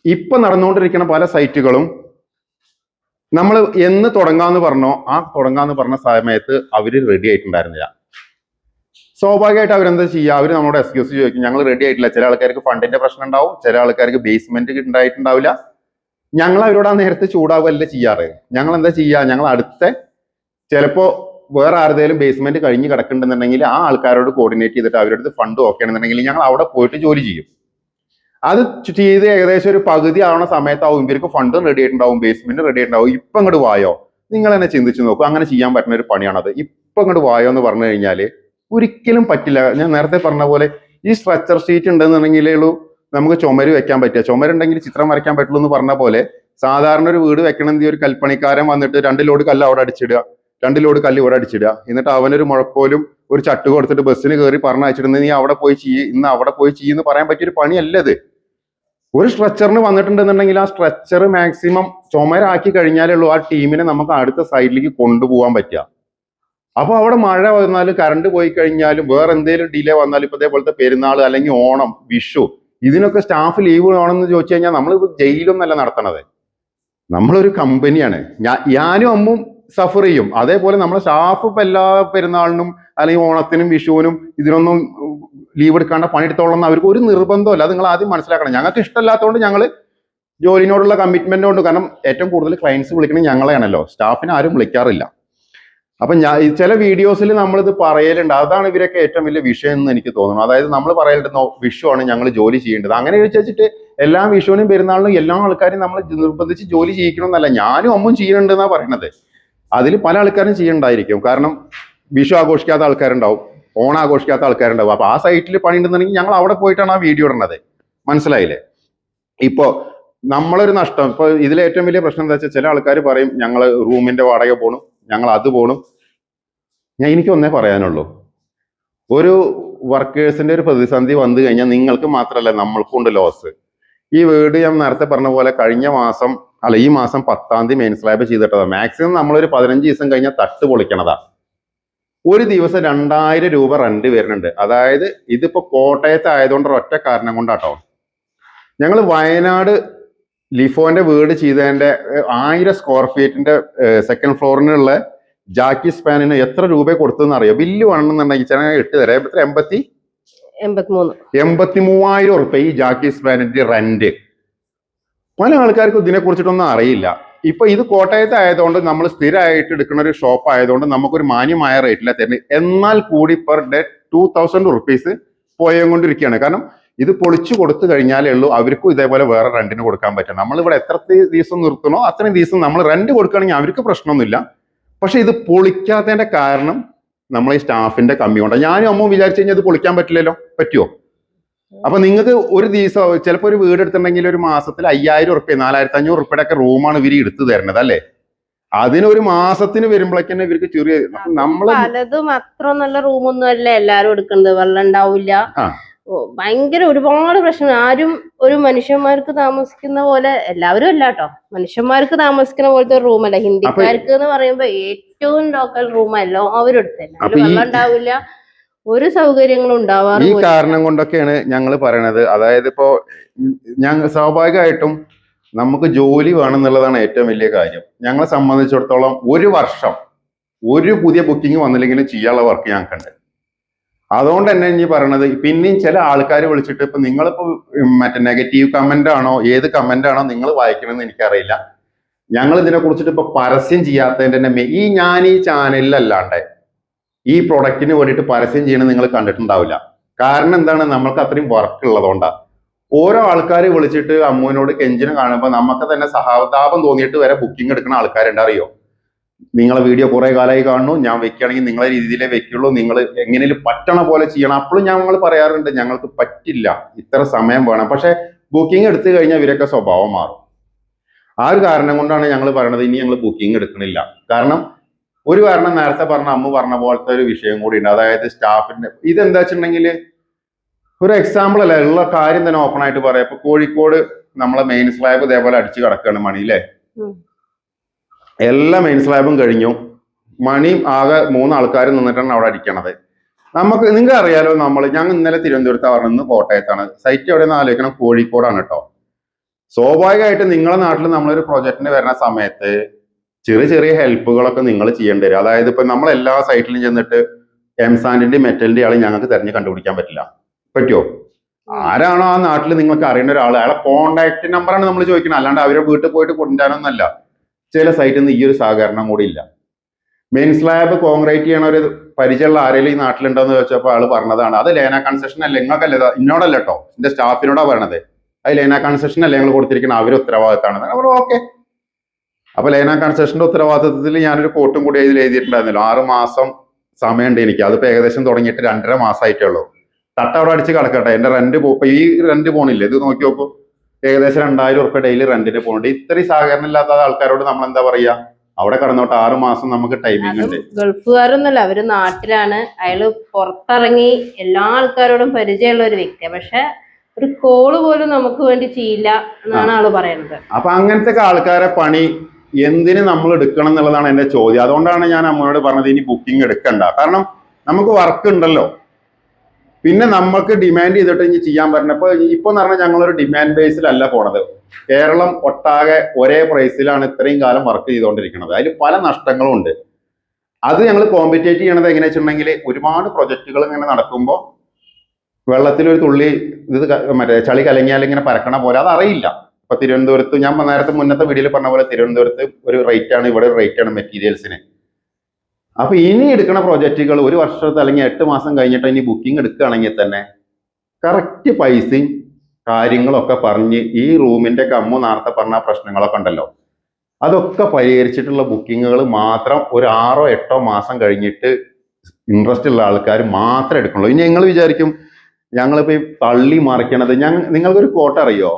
ഇപ്പൊ നടന്നുകൊണ്ടിരിക്കുന്ന പല സൈറ്റുകളും നമ്മൾ എന്ന് തുടങ്ങാന്ന് പറഞ്ഞോ ആ തുടങ്ങാന്ന് പറഞ്ഞ സമയത്ത് അവര് റെഡി ആയിട്ടുണ്ടായിരുന്നില്ല. സ്വാഭാവികമായിട്ട് അവരെന്താ ചെയ്യുക, അവർ നമ്മളോട് എക്സ്ക്യൂസ് ചോദിക്കും, ഞങ്ങൾ റെഡി ആയിട്ടില്ല. ചില ആൾക്കാർക്ക് ഫണ്ടിന്റെ പ്രശ്നം ഉണ്ടാവും, ചില ആൾക്കാർക്ക് ബേസ്മെന്റ് ഉണ്ടായിട്ടുണ്ടാവില്ല. ഞങ്ങൾ അവരോട് ആ നേരത്തെ ചൂടാവുകയല്ല ചെയ്യാറ്. ഞങ്ങൾ എന്താ ചെയ്യുക, ഞങ്ങൾ അടുത്ത ചിലപ്പോ വേറെ ആരുടെയും ബേസ്മെന്റ് കഴിഞ്ഞ് കിടക്കുന്നുണ്ടെന്നുണ്ടെങ്കിൽ ആ ആൾക്കാരോട് കോർഡിനേറ്റ് ചെയ്തിട്ട് അവരുടെ അടുത്ത് ഫണ്ട് ഓക്കെ ആണെന്നുണ്ടെങ്കിൽ ഞങ്ങൾ അവിടെ പോയിട്ട് ജോലി ചെയ്യും. അത് ചെയ്ത് ഏകദേശം ഒരു പകുതി ആവുന്ന സമയത്താവും ഇവർക്ക് ഫണ്ടും റെഡി ആയിട്ടുണ്ടാവും, ബേസ്മെന്റ് റെഡി ആയിട്ടുണ്ടാവും. ഇപ്പൊ അങ്ങോട്ട് വായോ, നിങ്ങൾ തന്നെ ചിന്തിച്ചു നോക്കും. അങ്ങനെ ചെയ്യാൻ പറ്റുന്ന ഒരു പണിയാണത്. ഇപ്പൊ അങ്ങോട്ട് വായോ എന്ന് പറഞ്ഞു കഴിഞ്ഞാല് ഒരിക്കലും പറ്റില്ല. ഞാൻ നേരത്തെ പറഞ്ഞ പോലെ ഈ സ്ട്രക്ചർ ഷീറ്റ് ഉണ്ടെന്നുണ്ടെങ്കിലേ ഉള്ളൂ നമുക്ക് ചുമര് വെക്കാൻ പറ്റുക. ചുമരുണ്ടെങ്കിൽ ചിത്രം വരയ്ക്കാൻ പറ്റുള്ളൂ എന്ന് പറഞ്ഞ പോലെ സാധാരണ ഒരു വീട് വെക്കണമെങ്കിൽ ഒരു കൽപ്പണിക്കാരൻ വന്നിട്ട് 2 ലോഡ് കല്ല് അവിടെ അടിച്ചിടുക, 2 ലോഡ് കല്ല് ഇവിടെ അടിച്ചിടുക, എന്നിട്ട് അവനൊരു മുഴക്കോലും ഒരു ചട്ട് കൊടുത്തിട്ട് ബസ്സിന് കയറി പറഞ്ഞയച്ചിടുന്ന നീ അവിടെ പോയി ചെയ്യ്, ഇന്ന് അവിടെ പോയി ചെയ്യുന്ന പറയാൻ പറ്റിയൊരു പണിയല്ലത്. ഒരു സ്ട്രക്ചറിന് വന്നിട്ടുണ്ടെന്നുണ്ടെങ്കിൽ ആ സ്ട്രക്ചർ മാക്സിമം ചുമരാക്കി കഴിഞ്ഞാലേ ഉള്ളൂ ആ ടീമിനെ നമുക്ക് അടുത്ത സൈഡിലേക്ക് കൊണ്ടുപോകാൻ പറ്റുക. അപ്പൊ അവിടെ മഴ വന്നാലും കറണ്ട് പോയി കഴിഞ്ഞാലും വേറെ എന്തെങ്കിലും ഡിലേ വന്നാലും ഇപ്പൊ ഇതേപോലത്തെ പെരുന്നാൾ അല്ലെങ്കിൽ ഓണം, വിഷു, ഇതിനൊക്കെ സ്റ്റാഫ് ലീവ് വേണമെന്ന് ചോദിച്ചു കഴിഞ്ഞാൽ നമ്മൾ ജയിലൊന്നല്ല നടത്തണത്, നമ്മളൊരു കമ്പനിയാണ്. ഞാനും അമ്മും സഫർ ചെയ്യും. അതേപോലെ നമ്മളെ സ്റ്റാഫ് ഇപ്പൊ എല്ലാ പെരുന്നാളിനും അല്ലെങ്കിൽ ഓണത്തിനും വിഷുവിനും ഇതിനൊന്നും ലീവ് എടുക്കാണ്ട് പണിയെടുത്തോളണം അവർക്ക് ഒരു നിർബന്ധമല്ല. അത് നിങ്ങൾ ആദ്യം മനസ്സിലാക്കണം. ഞങ്ങൾക്ക് ഇഷ്ടമല്ലാത്തതുകൊണ്ട് ഞങ്ങൾ ജോലിനോടുള്ള കമ്മിറ്റ്മെന്റ് കൊണ്ട്, കാരണം ഏറ്റവും കൂടുതൽ ക്ലയൻസ് വിളിക്കുന്നത് ഞങ്ങളെയാണല്ലോ, സ്റ്റാഫിനെ ആരും വിളിക്കാറില്ല. അപ്പൊ ചില വീഡിയോസിൽ നമ്മളിത് പറയലുണ്ട്. അതാണ് ഇവരൊക്കെ ഏറ്റവും വലിയ വിഷയം എന്ന് എനിക്ക് തോന്നുന്നു. അതായത് നമ്മൾ പറയലുണ്ട് വിഷു ആണ് ഞങ്ങൾ ജോലി ചെയ്യേണ്ടത്. അങ്ങനെ ചോദിച്ചിട്ട് എല്ലാ വിഷുവിനും പെരുന്നാളിനും എല്ലാ ആൾക്കാരും നമ്മൾ നിർബന്ധിച്ച് ജോലി ചെയ്യിക്കണമെന്നല്ല. ഞാനും അമ്മും ചെയ്യുന്നുണ്ട് എന്നാ പറയണത്. അതിൽ പല ആൾക്കാരും ചെയ്യണ്ടായിരിക്കും. കാരണം വിഷു ആഘോഷിക്കാത്ത ആൾക്കാരുണ്ടാവും, ഓണം ആഘോഷിക്കാത്ത ആൾക്കാരുണ്ടാവും. അപ്പൊ ആ സൈറ്റിൽ പണി ഉണ്ടെന്നുണ്ടെങ്കിൽ ഞങ്ങൾ അവിടെ പോയിട്ടാണ് ആ വീഡിയോ ഇടുന്നത്. മനസ്സിലായില്ലേ? ഇപ്പോ നമ്മളൊരു നഷ്ടം, ഇപ്പൊ ഇതിലെ ഏറ്റവും വലിയ പ്രശ്നം എന്താ വെച്ചാൽ ചില ആൾക്കാർ പറയും ഞങ്ങൾ റൂമിന്റെ വാടക പോണു, ഞങ്ങൾ അത് പോണു. എനിക്ക് ഒന്നേ പറയാനുള്ളൂ, ഒരു വർക്കേഴ്സിന്റെ ഒരു പ്രതിസന്ധി വന്നു കഴിഞ്ഞാൽ നിങ്ങൾക്ക് മാത്രമല്ല നമ്മൾക്കും ഉണ്ട് ലോസ്. ഈ വീട് ഞാൻ നേരത്തെ പറഞ്ഞ പോലെ കഴിഞ്ഞ മാസം ഈ മാസം 10-ാം തീയതി മെയിൻ സ്ലാബ് ചെയ്തിട്ടതാ. മാക്സിമം നമ്മളൊരു 15 ദിവസം കഴിഞ്ഞാൽ തട്ട് പൊളിക്കണതാ. ഒരു ദിവസം 2000 രൂപ റെന്റ് വരുന്നുണ്ട്. അതായത് ഇതിപ്പോ കോട്ടയത്ത് ആയതുകൊണ്ട് ഒറ്റ കാരണം കൊണ്ടാട്ടോ. ഞങ്ങൾ വയനാട് ലിഫോന്റെ വീട് ചെയ്തതിന്റെ 1000 സ്ക്വയർ ഫീറ്റിന്റെ സെക്കൻഡ് ഫ്ലോറിനുള്ള ജാക്കി സ്പാനിന് എത്ര രൂപ കൊടുത്തെന്ന് അറിയാം? ബില്ല് വേണമെന്നുണ്ടെങ്കിൽ ഞാൻ ഇട്ട് തരാം. 83,000 ഉറുപ്പ ഈ ജാക്കി സ്പാനിന്റെ റെന്റ്. പല ആൾക്കാർക്കും ഇതിനെ കുറിച്ചിട്ടൊന്നും അറിയില്ല. ഇപ്പൊ ഇത് കോട്ടയത്ത് ആയതുകൊണ്ട് നമ്മൾ സ്ഥിരമായിട്ട് എടുക്കുന്ന ഒരു ഷോപ്പ് ആയതുകൊണ്ട് നമുക്കൊരു മാന്യമായ റേറ്റിലാണ് തരുന്നത്. എന്നാൽ കൂടി പെർ ഡേ 2000 റുപ്പീസ് പോയോണ്ടിരിക്കുകയാണ്. കാരണം ഇത് പൊളിച്ചു കൊടുത്തു കഴിഞ്ഞാലേ ഉള്ളൂ അവർക്കും ഇതേപോലെ വേറെ റെന്റിന് കൊടുക്കാൻ പറ്റും. നമ്മളിവിടെ എത്ര ദിവസം നിർത്തണോ അത്രയും ദിവസം നമ്മൾ റെന്റ് കൊടുക്കുകയാണെങ്കിൽ അവർക്ക് പ്രശ്നമൊന്നുമില്ല. പക്ഷെ ഇത് പൊളിക്കാത്തതിന്റെ കാരണം നമ്മളെ സ്റ്റാഫിന്റെ കമ്മി കൊണ്ടാണ്. ഞാനും അമ്മ വിചാരിച്ചു കഴിഞ്ഞാൽ ഇത് പൊളിക്കാൻ പറ്റില്ലല്ലോ. പറ്റുമോ? അപ്പൊ നിങ്ങൾക്ക് ഒരു ദിവസം ചിലപ്പോൾ ഒരു വീട് എടുത്തിട്ടുണ്ടെങ്കിൽ ഒരു മാസത്തിൽ 5000 ഉറുപ്പ്യ 4500 ഉറുപ്പ്യയുടെ ഒക്കെ റൂമാണ് ഇവർ എടുത്തു തരുന്നത് അല്ലേ. അതിനൊരു മാസത്തിന് വരുമ്പോഴേക്കന്നെ ഇവർക്ക് ചെറിയ പലതും അത്ര നല്ല റൂമൊന്നും അല്ല എല്ലാരും എടുക്കുന്നത്. വെള്ളം ഉണ്ടാവില്ല, ഭയങ്കര ഒരുപാട് പ്രശ്നം. ആരും ഒരു മനുഷ്യന്മാർക്ക് താമസിക്കുന്ന പോലെ, എല്ലാവരും അല്ല കേട്ടോ, മനുഷ്യന്മാർക്ക് താമസിക്കുന്ന പോലത്തെ ഒരു റൂമല്ല. ഹിന്ദിക്കാർക്ക് എന്ന് പറയുമ്പോ ഏറ്റവും ലോക്കൽ റൂം എല്ലാവരും എടുത്തന്നെ. അതിൽ വെള്ളം ഉണ്ടാവില്ല, ഒരു സൗകര്യങ്ങളും ഉണ്ടാവാറ്. ഈ കാരണം കൊണ്ടൊക്കെയാണ് ഞങ്ങൾ പറയണത്. അതായത് ഇപ്പോ ഞങ്ങൾ സ്വാഭാവികമായിട്ടും നമുക്ക് ജോലി വേണം എന്നുള്ളതാണ് ഏറ്റവും വലിയ കാര്യം. ഞങ്ങളെ സംബന്ധിച്ചിടത്തോളം ഒരു വർഷം ഒരു പുതിയ ബുക്കിംഗ് വന്നില്ലെങ്കിലും ചെയ്യാനുള്ള വർക്ക് ഞങ്ങൾക്കുണ്ട്. അതുകൊണ്ട് തന്നെ ഇനി പറയണത്, പിന്നെയും ചില ആൾക്കാർ വിളിച്ചിട്ട് ഇപ്പൊ നിങ്ങളിപ്പോ മറ്റേ നെഗറ്റീവ് കമന്റ് ആണോ ഏത് കമന്റ് ആണോ നിങ്ങൾ വായിക്കണമെന്ന് എനിക്കറിയില്ല. ഞങ്ങൾ ഇതിനെ കുറിച്ചിട്ട് ഇപ്പൊ പരസ്യം ചെയ്യാത്തതിന്റെ തന്നെ ഞാൻ ഈ ചാനലിലല്ലാണ്ട് ഈ പ്രൊഡക്റ്റിന് വേണ്ടിയിട്ട് പരസ്യം ചെയ്യണം നിങ്ങൾ കണ്ടിട്ടുണ്ടാവില്ല. കാരണം എന്താണ്, നമ്മൾക്ക് അത്രയും വർക്ക് ഉള്ളതുകൊണ്ടാണ്. ഓരോ ആൾക്കാർ വിളിച്ചിട്ട് അമ്മുവിനോട് കെഞ്ചിനെ കാണുമ്പോൾ നമുക്ക് തന്നെ സഹതാപം തോന്നിയിട്ട് വരെ ബുക്കിംഗ് എടുക്കുന്ന ആൾക്കാരുണ്ട്. അറിയോ, നിങ്ങളെ വീഡിയോ കുറെ കാലമായി കാണുന്നു, ഞാൻ വെക്കുകയാണെങ്കിൽ നിങ്ങളെ രീതിയിലേ വെക്കുള്ളൂ, നിങ്ങൾ എങ്ങനെയും പറ്റണ പോലെ ചെയ്യണം. അപ്പോഴും ഞങ്ങൾ പറയാറുണ്ട് ഞങ്ങൾക്ക് പറ്റില്ല, ഇത്ര സമയം വേണം. പക്ഷെ ബുക്കിംഗ് എടുത്തു കഴിഞ്ഞാൽ ഇവരൊക്കെ സ്വഭാവം മാറും. ആ ഒരു കാരണം കൊണ്ടാണ് ഞങ്ങൾ പറയണത് ഇനി ഞങ്ങൾ ബുക്കിംഗ് എടുക്കണില്ല. കാരണം ഒരു കാരണം നേരത്തെ പറഞ്ഞ അമ്മ പറഞ്ഞ പോലത്തെ ഒരു വിഷയം കൂടി ഉണ്ട്. അതായത് സ്റ്റാഫിന്റെ ഇതെന്താ വെച്ചിട്ടുണ്ടെങ്കിൽ, ഒരു എക്സാമ്പിൾ അല്ല, ഉള്ള കാര്യം തന്നെ ഓപ്പൺ ആയിട്ട് പറയാം. ഇപ്പൊ കോഴിക്കോട് നമ്മളെ മെയിൻ സ്ലാബ് ഇതേപോലെ അടിച്ചു കിടക്കുകയാണ് മണി, അല്ലേ? എല്ലാ മെയിൻ സ്ലാബും കഴിഞ്ഞു, മണിയും ആകെ 3 ആൾക്കാർ നിന്നിട്ടാണ് അവിടെ അടിക്കണത്. നമുക്ക് നിങ്ങൾക്ക് അറിയാലോ, ഞങ്ങൾ ഇന്നലെ തിരുവനന്തപുരത്താണ് പറഞ്ഞത്, ഇന്ന് കോട്ടയത്താണ്. സൈറ്റ് എവിടെയെന്ന് ആലോചിക്കണം, കോഴിക്കോടാണ് കേട്ടോ. സ്വാഭാവികമായിട്ട് നിങ്ങളെ നാട്ടിൽ നമ്മളൊരു പ്രൊജക്ടിന് വരുന്ന സമയത്ത് ചെറിയ ചെറിയ ഹെൽപ്പുകളൊക്കെ നിങ്ങൾ ചെയ്യേണ്ടി വരും. അതായത് ഇപ്പൊ നമ്മൾ എല്ലാ സൈറ്റിലും ചെന്നിട്ട് എംസാൻഡിന്റെ മെറ്റലിന്റെ ആളെ ഞങ്ങൾക്ക് തെരഞ്ഞ് കണ്ടുപിടിക്കാൻ പറ്റില്ല. പറ്റുമോ? ആരാണോ ആ നാട്ടിൽ നിങ്ങൾക്ക് അറിയുന്ന ഒരാൾ, അയാളെ കോണ്ടാക്ട് നമ്പറാണ് നമ്മൾ ചോദിക്കുന്നത്, അല്ലാണ്ട് അവരുടെ വീട്ടിൽ പോയിട്ട് കൊണ്ടുവരാനൊന്നല്ല. ചില സൈറ്റിൽ നിന്ന് ഈ ഒരു സഹകരണം കൂടി ഇല്ല. മെയിൻ സ്ലാബ് കോൺക്രീറ്റ് ചെയ്യണ ഒരു പരിചയമുള്ള ആരെങ്കിലും ഈ നാട്ടിലുണ്ടോന്ന് ചോദിച്ചപ്പോൾ ആള് പറഞ്ഞതാണ്, അത് ലേന കൺസെഷൻ അല്ല, നിങ്ങൾക്കല്ല, ഇന്നോടല്ല കേട്ടോ, എന്റെ സ്റ്റാഫിനോടാ പറയണത്. അത് ലേന കൺസെഷൻ അല്ല ഞങ്ങൾ കൊടുത്തിരിക്കണം, അവർ ഉത്തരവാദിത്തമാണ്. അവർ ഓക്കെ. അപ്പൊ ലേന കൺസെഷന്റെ ഉത്തരവാദിത്തത്തിൽ ഞാനൊരു കോട്ടും കൂടി ഇതിൽ എഴുതിയിട്ടുണ്ടായിരുന്നല്ലോ. 6 മാസം സമയമുണ്ട് എനിക്ക്. അതിപ്പോ ഏകദേശം തുടങ്ങിയിട്ട് 2.5 മാസമായിട്ടേ ഉള്ളൂ. തട്ട അവിടെ അടിച്ച് കിടക്കട്ടെ. എന്റെ റെന്റ് ഈ റെന്റ് പോണില്ലേ, ഇത് നോക്കി നോക്കൂ, ഏകദേശം 2000 ഉറുപ്പിക ഡെയിലി റെന്റിന് പോകുന്നുണ്ട്. ഇത്രയും സഹകരണം ഇല്ലാത്ത ആൾക്കാരോട് നമ്മൾ എന്താ പറയാ, അവിടെ കടന്നോട്ട് 6 മാസം നമുക്ക് ടൈമിംഗ് ഉണ്ട്. ഗൾഫുകാരൊന്നല്ല, അവര് നാട്ടിലാണ്. അയാള് പുറത്തിറങ്ങി എല്ലാ ആൾക്കാരോടും പരിചയമുള്ള ഒരു വ്യക്തിയാണ്. പക്ഷെ ഒരു കോള് പോലും നമുക്ക് വേണ്ടി ചെയ്യില്ല എന്നാണ് ആള് പറയുന്നത്. അപ്പൊ അങ്ങനത്തെ ആൾക്കാരെ പണി എന്തിന് നമ്മൾ എടുക്കണം എന്നുള്ളതാണ് എന്റെ ചോദ്യം. അതുകൊണ്ടാണ് ഞാൻ അമ്മയോട് പറഞ്ഞത് ഇനി ബുക്കിംഗ് എടുക്കണ്ട. കാരണം നമുക്ക് വർക്ക് ഉണ്ടല്ലോ. പിന്നെ നമ്മൾക്ക് ഡിമാൻഡ് ചെയ്തിട്ട് ഇനി ചെയ്യാൻ പറ്റണപ്പോ ഇപ്പൊ എന്ന് പറഞ്ഞാൽ ഞങ്ങളൊരു ഡിമാൻഡ് ബേസിലല്ല പോണത്. കേരളം ഒട്ടാകെ ഒരേ പ്രൈസിലാണ് ഇത്രയും കാലം വർക്ക് ചെയ്തുകൊണ്ടിരിക്കുന്നത്. അതിൽ പല നഷ്ടങ്ങളും ഉണ്ട്. അത് ഞങ്ങൾ കോമ്പറ്റേറ്റ് ചെയ്യണത് എങ്ങനെയാ വെച്ചിട്ടുണ്ടെങ്കിൽ, ഒരുപാട് പ്രൊജക്ടുകൾ ഇങ്ങനെ നടക്കുമ്പോൾ വെള്ളത്തിലൊരു തുള്ളി ഇത് മറ്റേ ചളി കലങ്ങിയാൽ ഇങ്ങനെ പരക്കണ പോലെ അത് അറിയില്ല. ഇപ്പൊ തിരുവനന്തപുരത്ത് ഞാൻ നേരത്തെ മുന്നത്തെ വീഡിയോയിൽ പറഞ്ഞ പോലെ തിരുവനന്തപുരത്ത് ഒരു റേറ്റ് ആണ്, ഇവിടെ ഒരു റേറ്റ് ആണ് മെറ്റീരിയൽസിന്. അപ്പൊ ഇനി എടുക്കുന്ന പ്രൊജക്റ്റുകൾ 1 വർഷത്തെ അല്ലെങ്കിൽ 8 മാസം കഴിഞ്ഞിട്ട് ഇനി ബുക്കിംഗ് എടുക്കുകയാണെങ്കിൽ തന്നെ കറക്റ്റ് പൈസയും കാര്യങ്ങളൊക്കെ പറഞ്ഞ് ഈ റൂമിന്റെ അമ്മ നേരത്തെ പറഞ്ഞ പ്രശ്നങ്ങളൊക്കെ ഉണ്ടല്ലോ, അതൊക്കെ പരിഹരിച്ചിട്ടുള്ള ബുക്കിങ്ങുകൾ മാത്രം ഒരു 6 8 മാസം കഴിഞ്ഞിട്ട് ഇൻട്രസ്റ്റ് ഉള്ള ആൾക്കാർ മാത്രമേ എടുക്കുള്ളൂ. ഇനി നിങ്ങൾ വിചാരിക്കും ഞങ്ങളിപ്പോ ഈ തള്ളി മറിക്കണത്, നിങ്ങൾക്കൊരു കോട്ട അറിയോ,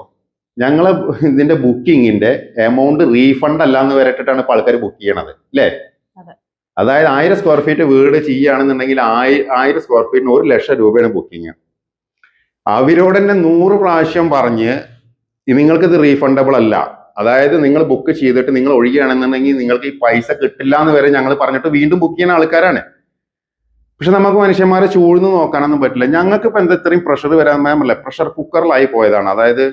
ഞങ്ങളെ ഇതിന്റെ ബുക്കിങ്ങിന്റെ എമൗണ്ട് റീഫണ്ട് അല്ലാന്ന് വരട്ടിട്ടാണ് ഇപ്പൊ ആൾക്കാർ ബുക്ക് ചെയ്യണത്, അല്ലേ? അതായത് 1000 സ്ക്വയർ ഫീറ്റ് വീട് ചെയ്യുകയാണെന്നുണ്ടെങ്കിൽ 1000 സ്ക്വയർ ഫീറ്റിന് 1 ലക്ഷം രൂപയാണ് ബുക്കിങ്. അവരോട് തന്നെ 100 പ്രാവശ്യം പറഞ്ഞ് നിങ്ങൾക്കിത് റീഫണ്ടബിൾ അല്ല, അതായത് നിങ്ങൾ ബുക്ക് ചെയ്തിട്ട് നിങ്ങൾ ഒഴിയുകയാണെന്നുണ്ടെങ്കിൽ നിങ്ങൾക്ക് ഈ പൈസ കിട്ടില്ല എന്ന് വരെ ഞങ്ങൾ പറഞ്ഞിട്ട് വീണ്ടും ബുക്ക് ചെയ്യുന്ന ആൾക്കാരാണ്. പക്ഷെ നമുക്ക് മനുഷ്യന്മാരെ ചൂഴ്ന്ന് നോക്കാനൊന്നും പറ്റില്ല. ഞങ്ങൾക്ക് ഇപ്പൊ എന്താ ഇത്രയും പ്രഷർ വരാൻ മേമല്ല, പ്രഷർ കുക്കറിലായി പോയതാണ്. അതായത്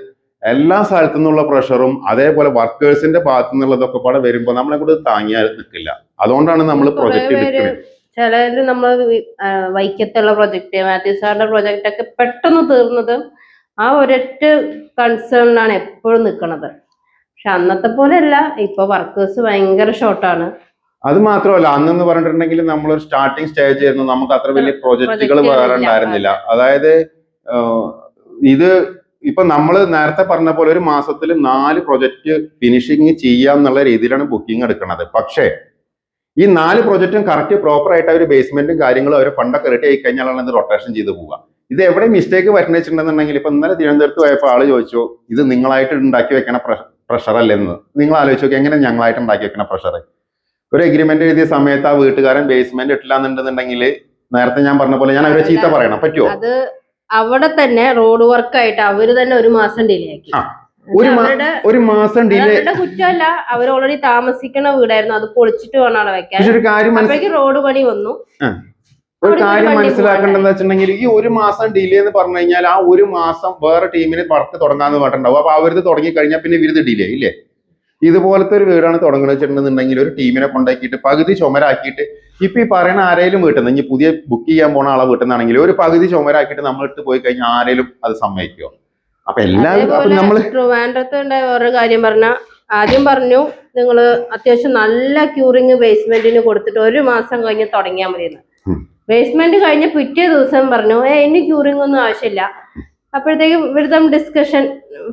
എല്ലാ സ്ഥലത്തു നിന്നുള്ള പ്രഷറും അതേപോലെ വർക്കേഴ്സിന്റെ ഭാഗത്തു നിന്നുള്ളതൊക്കെ പാടെ വരുമ്പോൾ നമ്മളെ കൂടെ താങ്ങിയാൽ നിൽക്കില്ല. അതുകൊണ്ടാണ് നമ്മൾ പ്രൊജക്ട് എടുക്കുന്നത്. ചിലര് നമ്മൾ വൈക്കത്തുള്ള പ്രൊജക്ട്, മാത്യു സാറിന്റെ പ്രൊജക്ട് ഒക്കെ പെട്ടെന്ന് തീർന്നത് ആ ഒരൊറ്റ കൺസേണിലാണ് എപ്പോഴും നിൽക്കുന്നത്. പക്ഷെ അന്നത്തെ പോലെ അല്ല, ഇപ്പൊ വർക്കേഴ്സ് ഭയങ്കര ഷോർട്ടാണ്. അത് മാത്രമല്ല, അന്നെന്ന് പറഞ്ഞിട്ടുണ്ടെങ്കിൽ നമ്മളൊരു സ്റ്റാർട്ടിങ് സ്റ്റേജ് ആയിരുന്നു, നമുക്ക് അത്ര വലിയ പ്രൊജക്റ്റുകൾ വേറെ ഉണ്ടായിരുന്നില്ല. അതായത് ഇത് ഇപ്പൊ നമ്മൾ നേരത്തെ പറഞ്ഞ പോലെ ഒരു മാസത്തിൽ 4 പ്രൊജക്ട് ഫിനിഷിങ് ചെയ്യാന്നുള്ള രീതിയിലാണ് ബുക്കിംഗ് എടുക്കുന്നത്. പക്ഷേ ഈ 4 പ്രൊജക്റ്റും കറക്റ്റ് പ്രോപ്പർ ആയിട്ട് അവർ ബേസ്മെന്റും കാര്യങ്ങളും അവർ ഫണ്ടൊക്കെ റെഡി ആയി കഴിഞ്ഞാലാണ് ഇത് റൊട്ടേഷൻ ചെയ്ത് പോവുക. ഇത് എവിടെ മിസ്റ്റേക്ക് വരുന്ന വെച്ചിട്ടുണ്ടെന്നുണ്ടെങ്കിൽ, ഇപ്പൊ ഇന്നലെ തിരുവനന്തപുരത്ത് പോയപ്പോൾ ആള് ചോദിച്ചു ഇത് നിങ്ങളായിട്ട് ഉണ്ടാക്കി വെക്കണ പ്രഷർ അല്ലെന്ന്. നിങ്ങൾ ആലോചിച്ച് നോക്കി, എങ്ങനെ ഞങ്ങളായിട്ട് ഉണ്ടാക്കി വെക്കണ പ്രഷർ? ഒരു എഗ്രിമെന്റ് എഴുതിയ സമയത്ത് ആ വീട്ടുകാരൻ ബേസ്മെന്റ് ഇട്ടില്ല എന്നുണ്ടെന്നുണ്ടെങ്കിൽ നേരത്തെ ഞാൻ പറഞ്ഞ പോലെ ഞാൻ അവരെ ചീത്ത പറയണം, പറ്റുമോ? അത് അവിടെ തന്നെ റോഡ് വർക്കായിട്ട് അവര് തന്നെ ഒരു മാസം ഡിലേ ആക്കി. ഒരു മാസം ഡിലേ. അവരുടെ കുറ്റമല്ല, അവർ ഓൾറെഡി താമസിക്കുന്ന വീടായിരുന്നു, അത് പൊളിച്ചിട്ട് വേണം അവിടെ വെക്കാൻ. അപ്പോഴേക്ക് റോഡ് പണി വന്നു. ഒരു കാര്യം മനസ്സിലാക്കേണ്ടതെന്ന് വെച്ചിട്ടുണ്ടെങ്കിൽ ഈ ഒരു മാസം ഡിലേ എന്ന് പറഞ്ഞു കഴിഞ്ഞാൽ ആ ഒരു മാസം വേറെ ടീമിന് വർക്ക് തുടങ്ങാന്ന് പറഞ്ഞിട്ടുണ്ടാവും. അപ്പൊ അവരത് തുടങ്ങി കഴിഞ്ഞാൽ പിന്നെ ഇവരിത് ഡിലേ ഇല്ലേ? ഇതുപോലത്തെ ഒരു വീടാണ് തുടങ്ങുന്നത് വെച്ചിട്ടുണ്ടെന്നുണ്ടെങ്കിൽ ഒരു ടീമിനെ കൊണ്ടാക്കിയിട്ട് പകുതി ചുമരാക്കിയിട്ട് ഇപ്പൊ ഈ പറയുന്ന ആരെങ്കിലും വീട്ടിൽ നിന്ന് ഇനി പുതിയ ബുക്ക് ചെയ്യാൻ പോണ ആളെ വീട്ടിൽ നിന്നാണെങ്കിൽ ഒരു പകുതി ചുമരാക്കിയിട്ട് നമ്മൾ ഇട്ട് പോയി കഴിഞ്ഞാൽ ആരെങ്കിലും അത് സമ്മതിക്കുമോ? അപ്പൊ എല്ലാവരും നമ്മള് ട്രിവാൻഡ്രത്തിന്റെ ഒരു കാര്യം പറഞ്ഞ ആദ്യം പറഞ്ഞു നിങ്ങള് അത്യാവശ്യം നല്ല ക്യൂറിങ് ബേസ്മെന്റിന് കൊടുത്തിട്ട് ഒരു മാസം കഴിഞ്ഞ് തുടങ്ങിയാൽ മതിയെന്ന്. ബേസ്മെന്റ് കഴിഞ്ഞ പിറ്റേ ദിവസം പറഞ്ഞു ഇനി ക്യൂറിംഗ് ഒന്നും ആവശ്യമില്ല. അപ്പോഴത്തേക്കും ഇവിടുത്തെ ഡിസ്കഷൻ,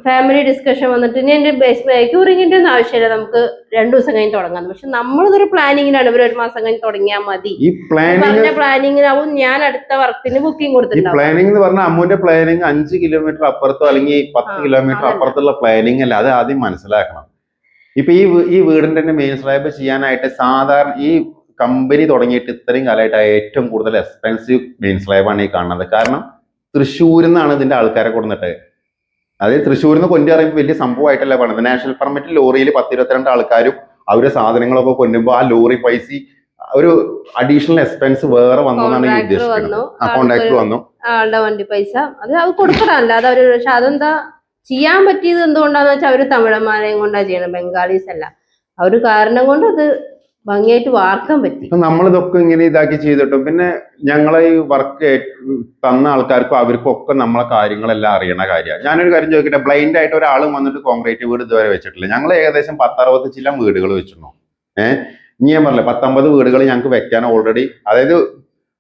ഫാമിലി ഡിസ്കഷൻ വന്നിട്ട് ഇനി എന്റെ ബേസ്മെന്റ് ക്യൂറിംഗിന്റെ ഒന്നും ആവശ്യമില്ല, നമുക്ക് 2 ദിവസം കഴിഞ്ഞ് തുടങ്ങാം. പക്ഷെ നമ്മളിതൊരു പ്ലാനിങ്ങിനാണ്, ഇവർ ഒരു മാസം കഴിഞ്ഞ് തുടങ്ങിയാൽ മതി പറഞ്ഞ പ്ലാനിങ്ങിനാവും ഞാൻ അടുത്ത വർക്കിന് ബുക്കിംഗ് കൊടുത്തിട്ടുണ്ടാവും. പ്ലാനിംഗ് എന്ന് പറഞ്ഞാൽ അമ്മുവിന്റെ പ്ലാനിങ് 5 കിലോമീറ്റർ അപ്പുറത്തോ അല്ലെങ്കിൽ 10 കിലോമീറ്റർ അപ്പുറത്തുള്ള പ്ലാനിങ് അല്ല. അത് ആദ്യം മനസ്സിലാക്കണം. ഇപ്പൊ ഈ വീടിന്റെ തന്നെ മെയിൻ സ്ലാബ് ചെയ്യാനായിട്ട് സാധാരണ ഈ കമ്പനി തുടങ്ങിയിട്ട് ഇത്രയും കാലമായിട്ട് ഏറ്റവും കൂടുതൽ എക്സ്പെൻസീവ് മെയിൻ സ്ലാബാണ് ഈ കാണുന്നത്. കാരണം തൃശ്ശൂരിൽ നിന്നാണ് ഇതിന്റെ ആൾക്കാരെ കൊടുത്തിട്ട്, അതായത് തൃശ്ശൂരിൽ നിന്ന് കൊണ്ടു പറയുമ്പോൾ വലിയ സംഭവമായിട്ടല്ല പറയുന്നത്. നാഷണൽ പെർമിറ്റ് ലോറിയിൽ 10-22 ആൾക്കാരും അവരുടെ സാധനങ്ങളൊക്കെ കൊണ്ടുമ്പോൾ ആ ലോറി പൈസ ഒരു അഡീഷണൽ എക്സ്പെൻസ് വേറെ വന്നു എന്നാണ് ഈ ഉദ്ദേശിക്കുന്നത്. കോൺട്രാക്ടർ വന്നു, ആളുടെ വണ്ടി പൈസ അത് കൊടുക്കണം. അല്ലാതെ അവര് പക്ഷെ അതെന്താ ചെയ്യാൻ പറ്റിയത് എന്തുകൊണ്ടാന്ന് വെച്ചാൽ അവര് തമിഴന്മാരെയും കൊണ്ടാ ചെയ്യണം, ബംഗാളീസ് അല്ല. ആ ഒരു കാരണം കൊണ്ട് അത് ഭംഗിയായിട്ട് വാർക്കാൻ പറ്റി. നമ്മളിതൊക്കെ ഇങ്ങനെ ഇതാക്കി ചെയ്തിട്ടും പിന്നെ ഞങ്ങളെ ഈ വർക്ക് തന്ന ആൾക്കാർക്കും അവർക്കും ഒക്കെ നമ്മളെ കാര്യങ്ങളെല്ലാം അറിയണ കാര്യമാണ്. ഞാനൊരു കാര്യം ചോദിക്കട്ടെ, ബ്ലൈൻഡ് ആയിട്ട് ഒരാളും വന്നിട്ട് കോൺക്രീറ്റ് വീട് ഇതുവരെ വെച്ചിട്ടില്ല. ഞങ്ങൾ ഏകദേശം 10-60 ചില വീടുകൾ വെച്ചിരുന്നു. ഇനി ഞാൻ പറഞ്ഞില്ല 19 വീടുകൾ ഞങ്ങൾക്ക് വെക്കാൻ ഓൾറെഡി, അതായത്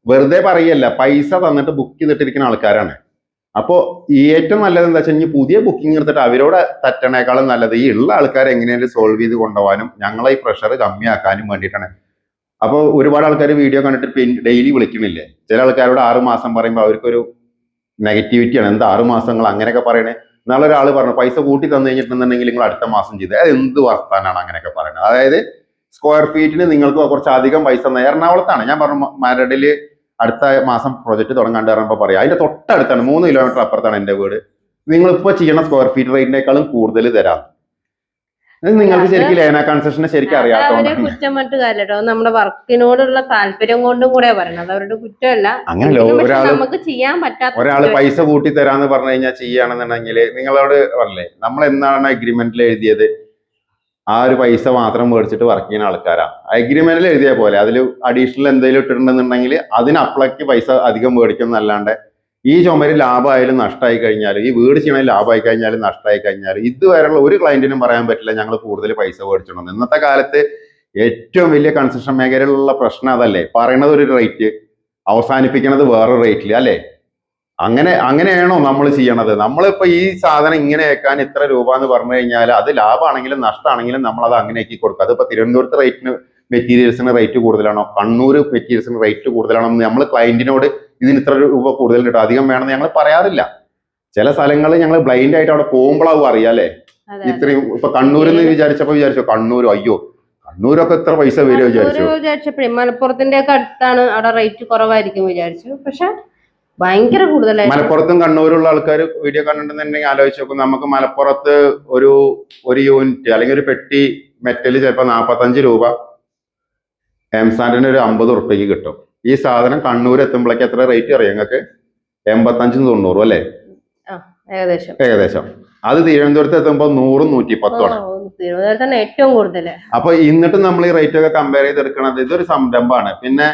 വെറുതെ പറയല്ല, പൈസ തന്നിട്ട് ബുക്ക് ചെയ്തിട്ടിരിക്കുന്ന ആൾക്കാരാണ്. അപ്പോൾ ഏറ്റവും നല്ലത് എന്താ വെച്ചാൽ ഇനി പുതിയ ബുക്കിംഗ് എടുത്തിട്ട് അവരോട് തറ്റണേക്കാളും നല്ലത് ഈ ഉള്ള ആൾക്കാരെ എങ്ങനെയാലും സോൾവ് ചെയ്ത് കൊണ്ടുപോകാനും ഞങ്ങളെ ഈ പ്രഷർ കമ്മിയാക്കാനും വേണ്ടിയിട്ടാണ്. അപ്പോൾ ഒരുപാട് ആൾക്കാർ വീഡിയോ കണ്ടിട്ട് ഡെയിലി വിളിക്കുന്നില്ലേ? ചില ആൾക്കാരോട് 6 മാസം പറയുമ്പോൾ അവർക്കൊരു നെഗറ്റിവിറ്റിയാണ്. എന്താ 6 മാസങ്ങൾ അങ്ങനെയൊക്കെ പറയണേ? നാളെ ഒരാൾ പറഞ്ഞു പൈസ കൂട്ടി തന്നു കഴിഞ്ഞിട്ടുണ്ടെന്നുണ്ടെങ്കിൽ നിങ്ങൾ അടുത്ത മാസം ചെയ്ത്, അത് എന്ത് വർത്താനാണ് അങ്ങനെയൊക്കെ പറയുന്നത്? അതായത് സ്ക്വയർ ഫീറ്റിന് നിങ്ങൾക്ക് കുറച്ച് അധികം പൈസ എറണാകുളത്താണ്. ഞാൻ പറഞ്ഞു മരടില് അടുത്ത മാസം പ്രൊജക്ട് തുടങ്ങാണ്ട് പറയുമ്പോൾ പറയാം അതിന്റെ തൊട്ടടുത്താണ്, 3 കിലോമീറ്റർ അപ്പുറത്താണ് എന്റെ വീട്. നിങ്ങൾ ഇപ്പോൾ ചെയ്യണ സ്ക്വയർ ഫീറ്റ് റേറ്റിനേക്കാളും കൂടുതൽ തരാം. നിങ്ങൾക്ക് ശരിക്കും ലേന കൺസെഷനെ ശരിക്കും അറിയാത്തതുകൊണ്ടാണ്. കുറ്റം മറ്റു കാര്യട്ടോ, നമ്മുടെ വർക്കിനോടുള്ള താല്പര്യം കൊണ്ടും കൂടെ പറയണത്, അവരുടെ കുറ്റമല്ല. അങ്ങനല്ല, നമുക്ക് ചെയ്യാൻ പറ്റാത്ത ഒരാള് പൈസ കൂട്ടി തരാന്ന് പറഞ്ഞു കഴിഞ്ഞാൽ ചെയ്യുകയാണെന്നുണ്ടെങ്കിൽ നിങ്ങളോട് പറഞ്ഞില്ലേ, നമ്മൾ എന്താണ് അഗ്രിമെന്റിൽ എഴുതിയത് ആ ഒരു പൈസ മാത്രം മേടിച്ചിട്ട് വർക്ക് ചെയ്യുന്ന ആൾക്കാരാണ്. അഗ്രിമെന്റിൽ എഴുതിയ പോലെ അതിൽ അഡീഷണൽ എന്തെങ്കിലും ഇട്ടിട്ടുണ്ടെന്നുണ്ടെങ്കിൽ അതിന് അപ്ലൈക്ക് പൈസ അധികം മേടിക്കുന്നല്ലാണ്ട് ഈ ചുമര് ലാഭമായാലും നഷ്ടമായി കഴിഞ്ഞാലും ഈ വീട് ചെയ്യണ ലാഭമായി കഴിഞ്ഞാലും നഷ്ടമായി കഴിഞ്ഞാലും ഇതുവരെയുള്ള ഒരു ക്ലയന്റിനും പറയാൻ പറ്റില്ല ഞങ്ങൾ കൂടുതൽ പൈസ മേടിച്ചിട്ടുണ്ടെന്ന്. ഇന്നത്തെ കാലത്ത് ഏറ്റവും വലിയ കൺസ്ട്രക്ഷൻ മേഖലയിലുള്ള പ്രശ്നം അതല്ലേ, പറയണത് ഒരു റേറ്റ് അവസാനിപ്പിക്കണത് വേറെ റേറ്റിൽ അല്ലേ? അങ്ങനെയാണോ നമ്മൾ ചെയ്യണത്? നമ്മളിപ്പോ ഈ സാധനം ഇങ്ങനെ വെക്കാൻ ഇത്ര രൂപ എന്ന് പറഞ്ഞു കഴിഞ്ഞാൽ അത് ലാഭമാണെങ്കിലും നഷ്ടമാണെങ്കിലും നമ്മൾ അത് അങ്ങനെ ആക്കി കൊടുക്കുക. അതിപ്പോ തിരുവനന്തപുരത്ത് റേറ്റിന് മെറ്റീരിയൽസിന് റേറ്റ് കൂടുതലാണോ, കണ്ണൂർ മെറ്റീരിയൽസിന് റേറ്റ് കൂടുതലാണോ എന്ന് നമ്മൾ ക്ലയന്റിനോട് ഇതിന് ഇത്ര രൂപ കൂടുതൽ കിട്ടും അധികം വേണമെന്ന് ഞങ്ങൾ പറയാറില്ല. ചില സ്ഥലങ്ങളിൽ ഞങ്ങൾ ബ്ലൈൻഡ് ആയിട്ട് അവിടെ പോകുമ്പോഴാവും അറിയാല്ലേ ഇത്രയും. ഇപ്പൊ കണ്ണൂരിൽ വിചാരിച്ചോ കണ്ണൂരോ അയ്യോ കണ്ണൂരൊക്കെ എത്ര പൈസ വരും വിചാരിച്ചപ്പോഴേ മലപ്പുറത്തിന്റെ ഒക്കെ അടുത്താണ്, അവിടെ റേറ്റ് കുറവായിരിക്കും വിചാരിച്ചു. പക്ഷെ ഭയങ്കര കൂടുതലായി. മലപ്പുറത്തും കണ്ണൂരുള്ള ആൾക്കാർ വീഡിയോ കണ്ടിട്ടുണ്ടെങ്കിൽ ആലോചിച്ച് നോക്കും. നമുക്ക് മലപ്പുറത്ത് ഒരു യൂണിറ്റ് അല്ലെങ്കിൽ ഒരു പെട്ടി മെറ്റല് ചിലപ്പോൾ 45 രൂപ, എംസാൻഡിന് ഒരു 50 ഉറുപ്പ്യക്ക് കിട്ടും. ഈ സാധനം കണ്ണൂർ എത്തുമ്പോഴേക്ക് എത്ര റേറ്റ് അറിയാം നിങ്ങൾക്ക്? 85-90 അല്ലേ? ഏകദേശം. അത് തിരുവനന്തപുരത്ത് എത്തുമ്പോൾ 100-110 ആണ് ഏറ്റവും കൂടുതൽ. അപ്പൊ എന്നിട്ട് നമ്മൾ ഈ റേറ്റ് ഒക്കെ കമ്പയർ ചെയ്തെടുക്കണത് ഇതൊരു സംരംഭമാണ്. പിന്നെ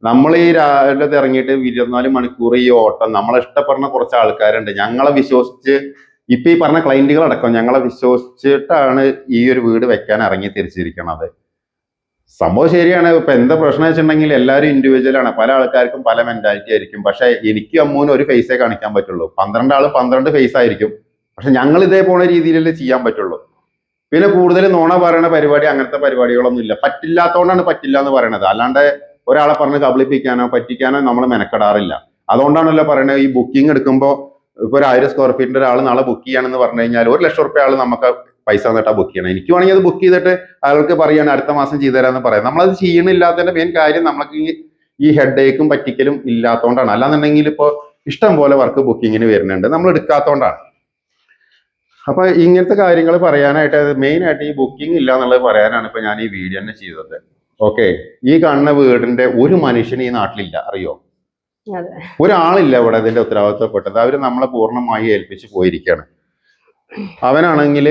നമ്മൾ ഈ രാവിലെ ഇറങ്ങിയിട്ട് 24 മണിക്കൂർ ഈ ഓട്ടം നമ്മളെ ഇഷ്ടപ്പെടുന്ന കുറച്ച് ആൾക്കാരുണ്ട്. ഞങ്ങളെ വിശ്വസിച്ച് ഇപ്പൊ ഈ പറഞ്ഞ ക്ലയന്റുകളടക്കം ഞങ്ങളെ വിശ്വസിച്ചിട്ടാണ് ഈ ഒരു വീട് വെക്കാൻ ഇറങ്ങി തിരിച്ചിരിക്കണത്. സംഭവം ശരിയാണ്. ഇപ്പൊ എന്താ പ്രശ്നം വെച്ചിട്ടുണ്ടെങ്കിൽ എല്ലാവരും ഇൻഡിവിജ്വൽ ആണ്, പല ആൾക്കാർക്കും പല മെന്റാലിറ്റി ആയിരിക്കും. പക്ഷെ എനിക്ക് അമ്മൂന് ഒരു ഫേസേ കാണിക്കാൻ പറ്റുള്ളൂ, 12 ആള് 12 ഫേസ് ആയിരിക്കും. പക്ഷെ ഞങ്ങൾ ഇതേ പോണ രീതിയിലല്ലേ ചെയ്യാൻ പറ്റുള്ളൂ. പിന്നെ കൂടുതൽ നുണ പറയണ പരിപാടി അങ്ങനത്തെ പരിപാടികളൊന്നും ഇല്ല. പറ്റില്ലാത്തതുകൊണ്ടാണ് പറ്റില്ല എന്ന് പറയണത്, അല്ലാണ്ട് ഒരാളെ പറഞ്ഞ് കബളിപ്പിക്കാനോ പറ്റിക്കാനോ നമ്മൾ മെനക്കെടാറില്ല. അതുകൊണ്ടാണല്ലോ പറയുന്നത് ഈ ബുക്കിംഗ് എടുക്കുമ്പോൾ ഇപ്പൊ ഒരു 1000 സ്ക്വയർ ഫീറ്റിന്റെ ഒരാൾ നാളെ ബുക്ക് ചെയ്യാണെന്ന് പറഞ്ഞു കഴിഞ്ഞാൽ 1 ലക്ഷം റുപ്യ ആൾ നമുക്ക് പൈസ തന്നിട്ടാ ബുക്ക് ചെയ്യണം. എനിക്ക് വേണമെങ്കിൽ അത് ബുക്ക് ചെയ്തിട്ട് അയാൾക്ക് പറയാണ് അടുത്ത മാസം ചെയ്തു തരാമെന്ന് പറയാം. നമ്മളത് ചെയ്യണില്ലാത്തതിന്റെ മെയിൻ കാര്യം നമുക്ക് ഈ ഹെഡ് ഏക്കും പറ്റിക്കലും ഇല്ലാത്തതുകൊണ്ടാണ്. അല്ലാന്നുണ്ടെങ്കിൽ ഇപ്പോൾ ഇഷ്ടം പോലെ വർക്ക് ബുക്കിങ്ങിന് വരുന്നുണ്ട്, നമ്മൾ എടുക്കാത്തതുകൊണ്ടാണ്. അപ്പൊ ഇങ്ങനത്തെ കാര്യങ്ങൾ പറയാനായിട്ട് മെയിൻ ആയിട്ട് ഈ ബുക്കിംഗ് ഇല്ല എന്നുള്ളത് പറയാനാണ് ഇപ്പൊ ഞാൻ ഈ വീഡിയോ തന്നെ ചെയ്തത്. ഓക്കെ, ഈ കാണുന്ന വീടിന്റെ ഒരു മനുഷ്യന് ഈ നാട്ടിലില്ല, അറിയോ? അതെ. ഒരാളില്ല ഇവിടെ ഇതിന്റെ ഉത്തരവാദിത്തപ്പെട്ടത്. അവര് നമ്മളെ പൂർണ്ണമായി ഏൽപ്പിച്ച് പോയിരിക്കുകയാണ്. അവനാണെങ്കിൽ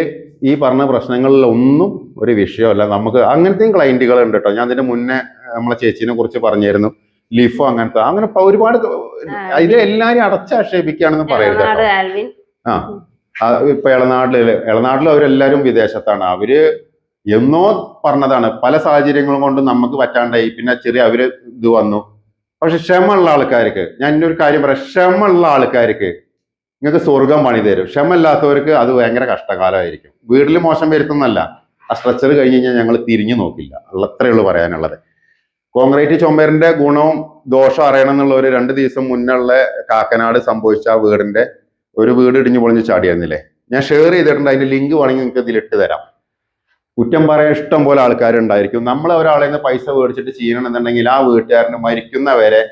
ഈ പറഞ്ഞ പ്രശ്നങ്ങളിലൊന്നും ഒരു വിഷയമല്ല. നമുക്ക് അങ്ങനത്തെയും ക്ലയന്റുകൾ ഉണ്ട് കേട്ടോ. ഞാൻ അതിന്റെ മുന്നേ നമ്മളെ ചേച്ചീനെ കുറിച്ച് പറഞ്ഞിരുന്നു, ലിഫോ അങ്ങനത്തെ അങ്ങനെ ഒരുപാട് ഇത് എല്ലാരും അടച്ചാക്ഷേപിക്കുകയാണെന്ന് പറയരുത് കേട്ടോ. ആൽവിൻ. ഇപ്പൊ ഇളനാട്ടിൽ അവരെല്ലാരും വിദേശത്താണ്. അവര് എന്നോ പറഞ്ഞതാണ്, പല സാഹചര്യങ്ങളും കൊണ്ട് നമുക്ക് പറ്റാണ്ടായി, പിന്നെ ചെറിയ അവര് ഇത് വന്നു. പക്ഷെ ക്ഷമയുള്ള ആൾക്കാർക്ക് ഞാൻ ഇന്നൊരു കാര്യം പറയാം, ക്ഷമയുള്ള ആൾക്കാർക്ക് നിങ്ങൾക്ക് സ്വർഗം പണി തരും. ക്ഷമയില്ലാത്തവർക്ക് അത് ഭയങ്കര കഷ്ടകാലമായിരിക്കും. വീട്ടിൽ മോശം വരുത്തുന്നല്ല, ആ സ്ട്രക്ചർ കഴിഞ്ഞ് കഴിഞ്ഞാൽ ഞങ്ങൾ തിരിഞ്ഞു നോക്കില്ല. അത്രയേ ഉള്ളൂ പറയാനുള്ളത്. കോൺക്രീറ്റ് ചുമരിന്റെ ഗുണവും ദോഷം അറിയണം എന്നുള്ള ഒരു 2 ദിവസം മുന്നുള്ള കാക്കനാട് സംഭവിച്ച ആ വീടിന്റെ ഒരു വീട് ഇടിഞ്ഞു പൊളിഞ്ഞ് ചാടിയായിരുന്നില്ലേ, ഞാൻ ഷെയർ ചെയ്തിട്ടുണ്ട്. അതിന്റെ ലിങ്ക് വേണമെങ്കിൽ നിങ്ങൾക്ക് ഇതിലിട്ട് തരാം. കുറ്റം പറയാൻ ഇഷ്ടം പോലെ ആൾക്കാരുണ്ടായിരിക്കും. നമ്മൾ ഒരാളെ നിന്ന് പൈസ മേടിച്ചിട്ട് ചെയ്യണമെന്നുണ്ടെങ്കിൽ ആ വീട്ടുകാരന് മരിക്കുന്നവരെ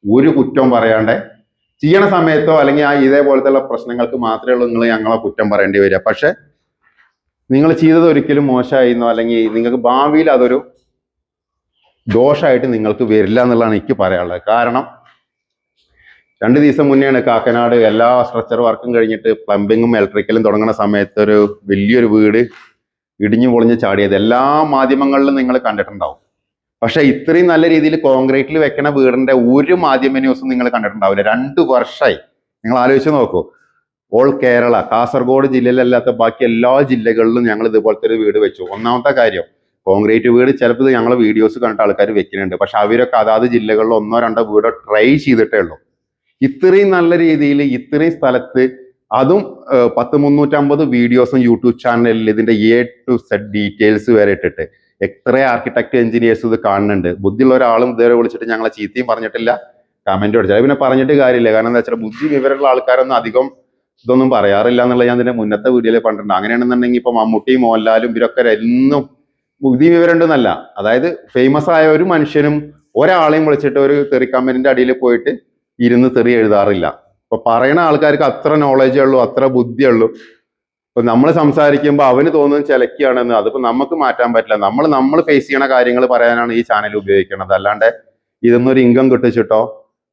ഒരു കുറ്റം പറയാണ്ട് ചെയ്യണ സമയത്തോ അല്ലെങ്കിൽ ആ ഇതേപോലത്തെ പ്രശ്നങ്ങൾക്ക് മാത്രമേ ഉള്ളൂ നിങ്ങൾ ഞങ്ങളെ കുറ്റം പറയേണ്ടി വരിക. പക്ഷെ നിങ്ങൾ ചെയ്തത് ഒരിക്കലും മോശമായിരുന്നോ അല്ലെങ്കിൽ നിങ്ങൾക്ക് ഭാവിയിൽ അതൊരു ദോഷമായിട്ട് നിങ്ങൾക്ക് വരില്ല എന്നുള്ളതാണ് എനിക്ക് പറയാനുള്ളത്. കാരണം 2 ദിവസം മുന്നെയാണ് കാക്കനാട് എല്ലാ സ്ട്രക്ചർ വർക്കും കഴിഞ്ഞിട്ട് പ്ലംബിങ്ങും ഇലക്ട്രിക്കലും തുടങ്ങുന്ന സമയത്ത് ഒരു വലിയൊരു വീട് ഇടിഞ്ഞു പൊളിഞ്ഞ് ചാടിയത്. എല്ലാ മാധ്യമങ്ങളിലും നിങ്ങൾ കണ്ടിട്ടുണ്ടാവും. പക്ഷെ ഇത്രയും നല്ല രീതിയിൽ കോൺക്രീറ്റിൽ വെക്കണ വീടിന്റെ ഒരു മാധ്യമ ന്യൂസും നിങ്ങൾ കണ്ടിട്ടുണ്ടാവില്ല. 2 വർഷമായി. നിങ്ങൾ ആലോചിച്ച് നോക്കൂ. ഓൾ കേരള, കാസർഗോഡ് ജില്ലയിലല്ലാത്ത ബാക്കി എല്ലാ ജില്ലകളിലും ഞങ്ങൾ ഇതുപോലത്തെ ഒരു വീട് വെച്ചു. ഒന്നാമത്തെ കാര്യം, കോൺക്രീറ്റ് വീട് ചിലപ്പോൾ ഞങ്ങൾ വീഡിയോസ് കണ്ടിട്ട് ആൾക്കാർ വെക്കുന്നുണ്ട്. പക്ഷെ അവരൊക്കെ അതാത് ജില്ലകളിൽ 1-2 വീടോ ട്രൈ ചെയ്തിട്ടേ ഉള്ളൂ. ഇത്രയും നല്ല രീതിയിൽ ഇത്രയും സ്ഥലത്ത്, അതും 350 വീഡിയോസും യൂട്യൂബ് ചാനലിൽ ഇതിന്റെ A to Z ഡീറ്റെയിൽസ് വരെ ഇട്ടിട്ട് എത്ര ആർക്കിടെക്ട് എഞ്ചിനീയേഴ്സ് ഇത് കാണുന്നുണ്ട്. ബുദ്ധിയുള്ള ഒരാളും ഇതുവരെ വിളിച്ചിട്ട് ഞങ്ങളെ ചീത്തയും പറഞ്ഞിട്ടില്ല, കമന്റ് അടിച്ചാൽ പിന്നെ പറഞ്ഞിട്ട് കാര്യമില്ല. കാരണം എന്താ വെച്ചാൽ ബുദ്ധി വിവരമുള്ള ആൾക്കാരൊന്നും അധികം ഇതൊന്നും പറയാറില്ല എന്നുള്ളത് ഞാൻ ഇതിന്റെ മുന്നത്തെ വീഡിയോയിൽ പറഞ്ഞിട്ടുണ്ട്. അങ്ങനെയാണെന്നുണ്ടെങ്കിൽ ഇപ്പൊ മമ്മൂട്ടിയും മോഹൻലാലും ഇവരൊക്കെ എന്നും ബുദ്ധി വിവരം ഉണ്ടെന്നല്ല, അതായത് ഫേമസ് ആയ ഒരു മനുഷ്യനും ഒരാളെയും വിളിച്ചിട്ട് ഒരു തെറി കമന്റിന്റെ അടിയിൽ പോയിട്ട് ഇരുന്ന് തെറി എഴുതാറില്ല. അപ്പൊ പറയുന്ന ആൾക്കാർക്ക് അത്ര നോളജേ ഉള്ളൂ, അത്ര ബുദ്ധിയുള്ളൂ. ഇപ്പൊ നമ്മൾ സംസാരിക്കുമ്പോൾ അവന് തോന്നുന്നത് ചിലക്കുകയാണെന്ന്, അതിപ്പോ നമുക്ക് മാറ്റാൻ പറ്റില്ല. നമ്മൾ ഫേസ് ചെയ്യണ കാര്യങ്ങൾ പറയാനാണ് ഈ ചാനൽ ഉപയോഗിക്കുന്നത്. അല്ലാണ്ട് ഇതൊന്നും ഒരു ഇൻകം കിട്ടിച്ചിട്ടോ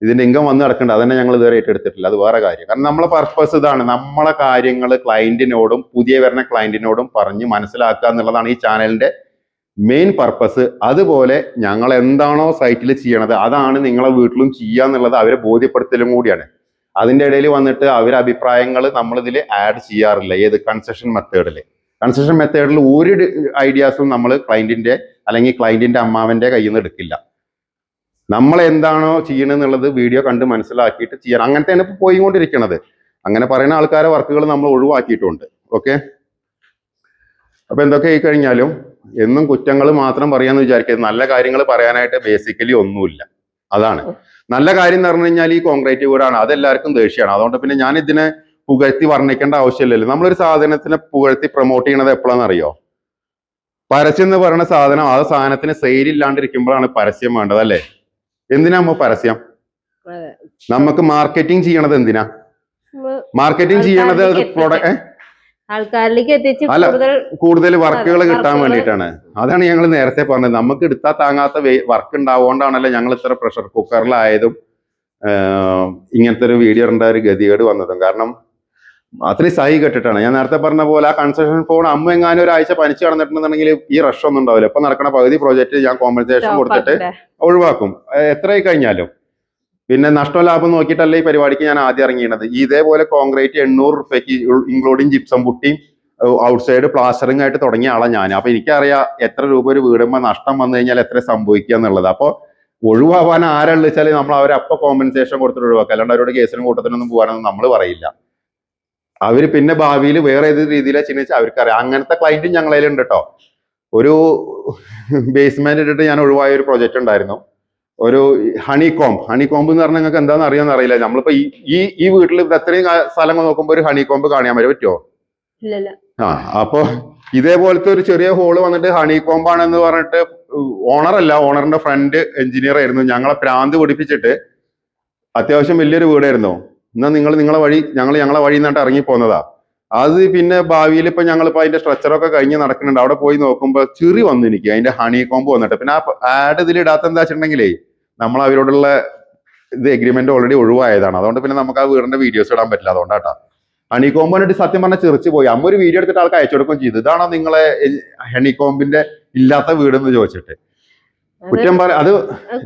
ഇതിന്റെ ഇൻകം വന്ന് കിടക്കണ്ട, അതന്നെ ഞങ്ങൾ ഇതുവരെ ഏറ്റെടുത്തിട്ടില്ല. അത് വേറെ കാര്യം. കാരണം നമ്മളെ പർപ്പസ് ഇതാണ്, നമ്മളെ കാര്യങ്ങൾ ക്ലയന്റിനോടും പുതിയ വരുന്ന ക്ലയന്റിനോടും പറഞ്ഞ് മനസ്സിലാക്കുക എന്നുള്ളതാണ് ഈ ചാനലിന്റെ മെയിൻ പർപ്പസ്. അതുപോലെ ഞങ്ങൾ എന്താണോ സൈറ്റിൽ ചെയ്യണത് അതാണ് നിങ്ങളെ വീട്ടിലും ചെയ്യുക എന്നുള്ളത് അവരെ ബോധ്യപ്പെടുത്തലും കൂടിയാണ്. അതിന്റെ ഇടയിൽ വന്നിട്ട് അവരുടെ അഭിപ്രായങ്ങൾ നമ്മളിതിൽ ആഡ് ചെയ്യാറില്ല. ഏത് കൺസെഷൻ മെത്തേഡിൽ ഒരു ഐഡിയാസും നമ്മൾ ക്ലയന്റിന്റെ അല്ലെങ്കിൽ ക്ലയന്റിന്റെ അമ്മാവന്റെ കയ്യിൽ നിന്ന് എടുക്കില്ല. നമ്മൾ എന്താണോ ചെയ്യണമെന്നുള്ളത് വീഡിയോ കണ്ട് മനസ്സിലാക്കിയിട്ട് ചെയ്യണം. അങ്ങനത്തെയാണ് ഇപ്പൊ പോയിക്കൊണ്ടിരിക്കുന്നത്. അങ്ങനെ പറയുന്ന ആൾക്കാരെ വർക്കുകൾ നമ്മൾ ഒഴിവാക്കിയിട്ടുണ്ട്. ഓക്കെ, അപ്പൊ എന്തൊക്കെ ആയി കഴിഞ്ഞാലും എന്നും കുറ്റങ്ങൾ മാത്രം പറയാന്ന് വിചാരിക്കരുത്. നല്ല കാര്യങ്ങൾ പറയാനായിട്ട് ബേസിക്കലി ഒന്നുമില്ല. അതാണ് നല്ല കാര്യം എന്ന് പറഞ്ഞു കഴിഞ്ഞാൽ ഈ കോൺക്രീറ്റ് വീടാണ്, അതെല്ലാവർക്കും ദേഷ്യമാണ്. അതുകൊണ്ട് പിന്നെ ഞാൻ ഇതിനെ പുകഴ്ത്തി വർണ്ണിക്കേണ്ട ആവശ്യമില്ലല്ലോ. നമ്മളൊരു സാധനത്തിനെ പുകഴ്ത്തി പ്രൊമോട്ട് ചെയ്യണത് എപ്പോഴാണെന്ന് അറിയോ? പരസ്യം എന്ന് പറയുന്ന സാധനം, ആ സാധനത്തിന് സെയിൽ ഇല്ലാണ്ടിരിക്കുമ്പോഴാണ് പരസ്യം വേണ്ടത്, അല്ലേ? എന്തിനാ പരസ്യം? നമുക്ക് മാർക്കറ്റിംഗ് ചെയ്യണത് എന്തിനാ? മാർക്കറ്റിംഗ് ചെയ്യണത് ആൾക്കാരിലേക്ക് എത്തിച്ച് കൂടുതൽ വർക്കുകൾ കിട്ടാൻ വേണ്ടിയിട്ടാണ്. അതാണ് ഞങ്ങൾ നേരത്തെ പറഞ്ഞത്. നമുക്ക് എടുത്താൽ താങ്ങാത്ത വർക്ക് ഉണ്ടാവുകൊണ്ടാണല്ലോ ഞങ്ങൾ ഇത്ര പ്രഷർ കുക്കറിലായതും ഇങ്ങനത്തെ ഒരു വീഡിയോ ഉണ്ടായ ഒരു ഗതികേട് വന്നതും. കാരണം അത്രയും സഹി കെട്ടിട്ടാണ്. ഞാൻ നേരത്തെ പറഞ്ഞ പോലെ ആ കൺസ്ട്രക്ഷൻ ഫോൺ അമ്മ എങ്ങാനും ഒരാഴ്ച പനിച്ച് കിടന്നിട്ടുണ്ടെന്നുണ്ടെങ്കിൽ ഈ റഷ് ഒന്നും ഉണ്ടാവില്ല. ഇപ്പൊ നടക്കുന്ന പകുതി പ്രോജക്റ്റ് ഞാൻ കോമ്പൻസേഷൻ കൊടുത്തിട്ട് ഒഴിവാക്കും, എത്രയായി കഴിഞ്ഞാലും. പിന്നെ നഷ്ടലാഭം നോക്കിയിട്ടല്ല ഈ പരിപാടിക്ക് ഞാൻ ആദ്യം ഇറങ്ങിയത്. ഇതേപോലെ കോൺക്രീറ്റ് 800 രൂപയ്ക്ക് ഇൻക്ലൂഡിങ് ജിപ്സം പുട്ടിയും ഔട്ട്സൈഡ് പ്ലാസ്റ്ററിംഗ് ആയിട്ട് തുടങ്ങിയ ആളാണ് ഞാൻ. അപ്പൊ എനിക്കറിയാം എത്ര രൂപ ഒരു വീടുമ്പോൾ നഷ്ടം വന്നു കഴിഞ്ഞാൽ എത്ര സംഭവിക്കുക എന്നുള്ളത്. അപ്പോൾ ഒഴിവാകാൻ ആരാണെന്ന് വെച്ചാൽ നമ്മൾ അവരെ അപ്പൊ കോമ്പൻസേഷൻ കൊടുത്തിട്ട് ഒഴിവാക്കുക. അല്ലാണ്ട് അവരുടെ കേസിനും കൂട്ടത്തിനൊന്നും പോകാനൊന്നും നമ്മൾ പറയില്ല. അവര് പിന്നെ ഭാവിയിൽ വേറെ ഏത് രീതിയിലാണ് ചിന്തിച്ചാൽ അവർക്കറിയാം. അങ്ങനത്തെ ക്ലയന്റും ഞങ്ങളതിലുണ്ട് കേട്ടോ. ഒരു ബേസ്മെന്റ് ഇട്ടിട്ട് ഞാൻ ഒഴിവായ ഒരു പ്രൊജക്ട് ഉണ്ടായിരുന്നു. ഒരു ഹണികോമ്പ് എന്ന് പറഞ്ഞാൽ നിങ്ങൾക്ക് എന്താണെന്ന് അറിയാന്ന് അറിയില്ല. നമ്മളിപ്പോ ഈ വീട്ടിൽ എത്രയും സ്ഥലങ്ങൾ നോക്കുമ്പോൾ ഒരു ഹണികോമ്പ് കാണാൻ പറ്റുമോ? അപ്പൊ ഇതേപോലത്തെ ഒരു ചെറിയ ഹോള് വന്നിട്ട് ഹണികോമ്പാണെന്ന് പറഞ്ഞിട്ട് ഓണറല്ല, ഓണറിന്റെ ഫ്രണ്ട് എഞ്ചിനീയർ ആയിരുന്നു. ഞങ്ങളെ പ്രാന്ത് പിടിപ്പിച്ചിട്ട് അത്യാവശ്യം വലിയൊരു വീടായിരുന്നു. എന്നാൽ നിങ്ങളെ വഴി ഞങ്ങളെ വഴി നിന്നിട്ട് ഇറങ്ങി പോന്നതാ. അത് പിന്നെ ഭാവിയിൽ ഇപ്പൊ ഞങ്ങളിപ്പോ അതിന്റെ സ്ട്രക്ചറൊക്കെ കഴിഞ്ഞ് നടക്കുന്നുണ്ട്. അവിടെ പോയി നോക്കുമ്പോൾ ചിറി വന്നു എനിക്ക്, അതിന്റെ ഹണി കോമ്പ് വന്നിട്ട്. പിന്നെ ആ ആഡ് ഇതിൽ ഇടാത്ത എന്താ വെച്ചിട്ടുണ്ടെങ്കിലേ നമ്മൾ അവരോടുള്ള ഇത് എഗ്രിമെന്റ് ഓൾറെഡി ഒഴിവായതാണ്. അതുകൊണ്ട് പിന്നെ നമുക്ക് ആ വീടിന്റെ വീഡിയോസ് ഇടാൻ പറ്റില്ല. അതുകൊണ്ടാട്ടാ ഹണി കോമ്പ് കണ്ടിട്ട് സത്യം പറഞ്ഞാൽ ചിറിച്ചു പോയി. അമ്മ ഒരു വീഡിയോ എടുത്തിട്ട് ആൾക്ക് അയച്ചു കൊടുക്കുകയും ചെയ്തു, ഇതാണോ നിങ്ങളെ ഹണി കോമ്പിന്റെ ഇല്ലാത്ത വീടെന്ന് ചോദിച്ചിട്ട്. കുറ്റം പറ അത്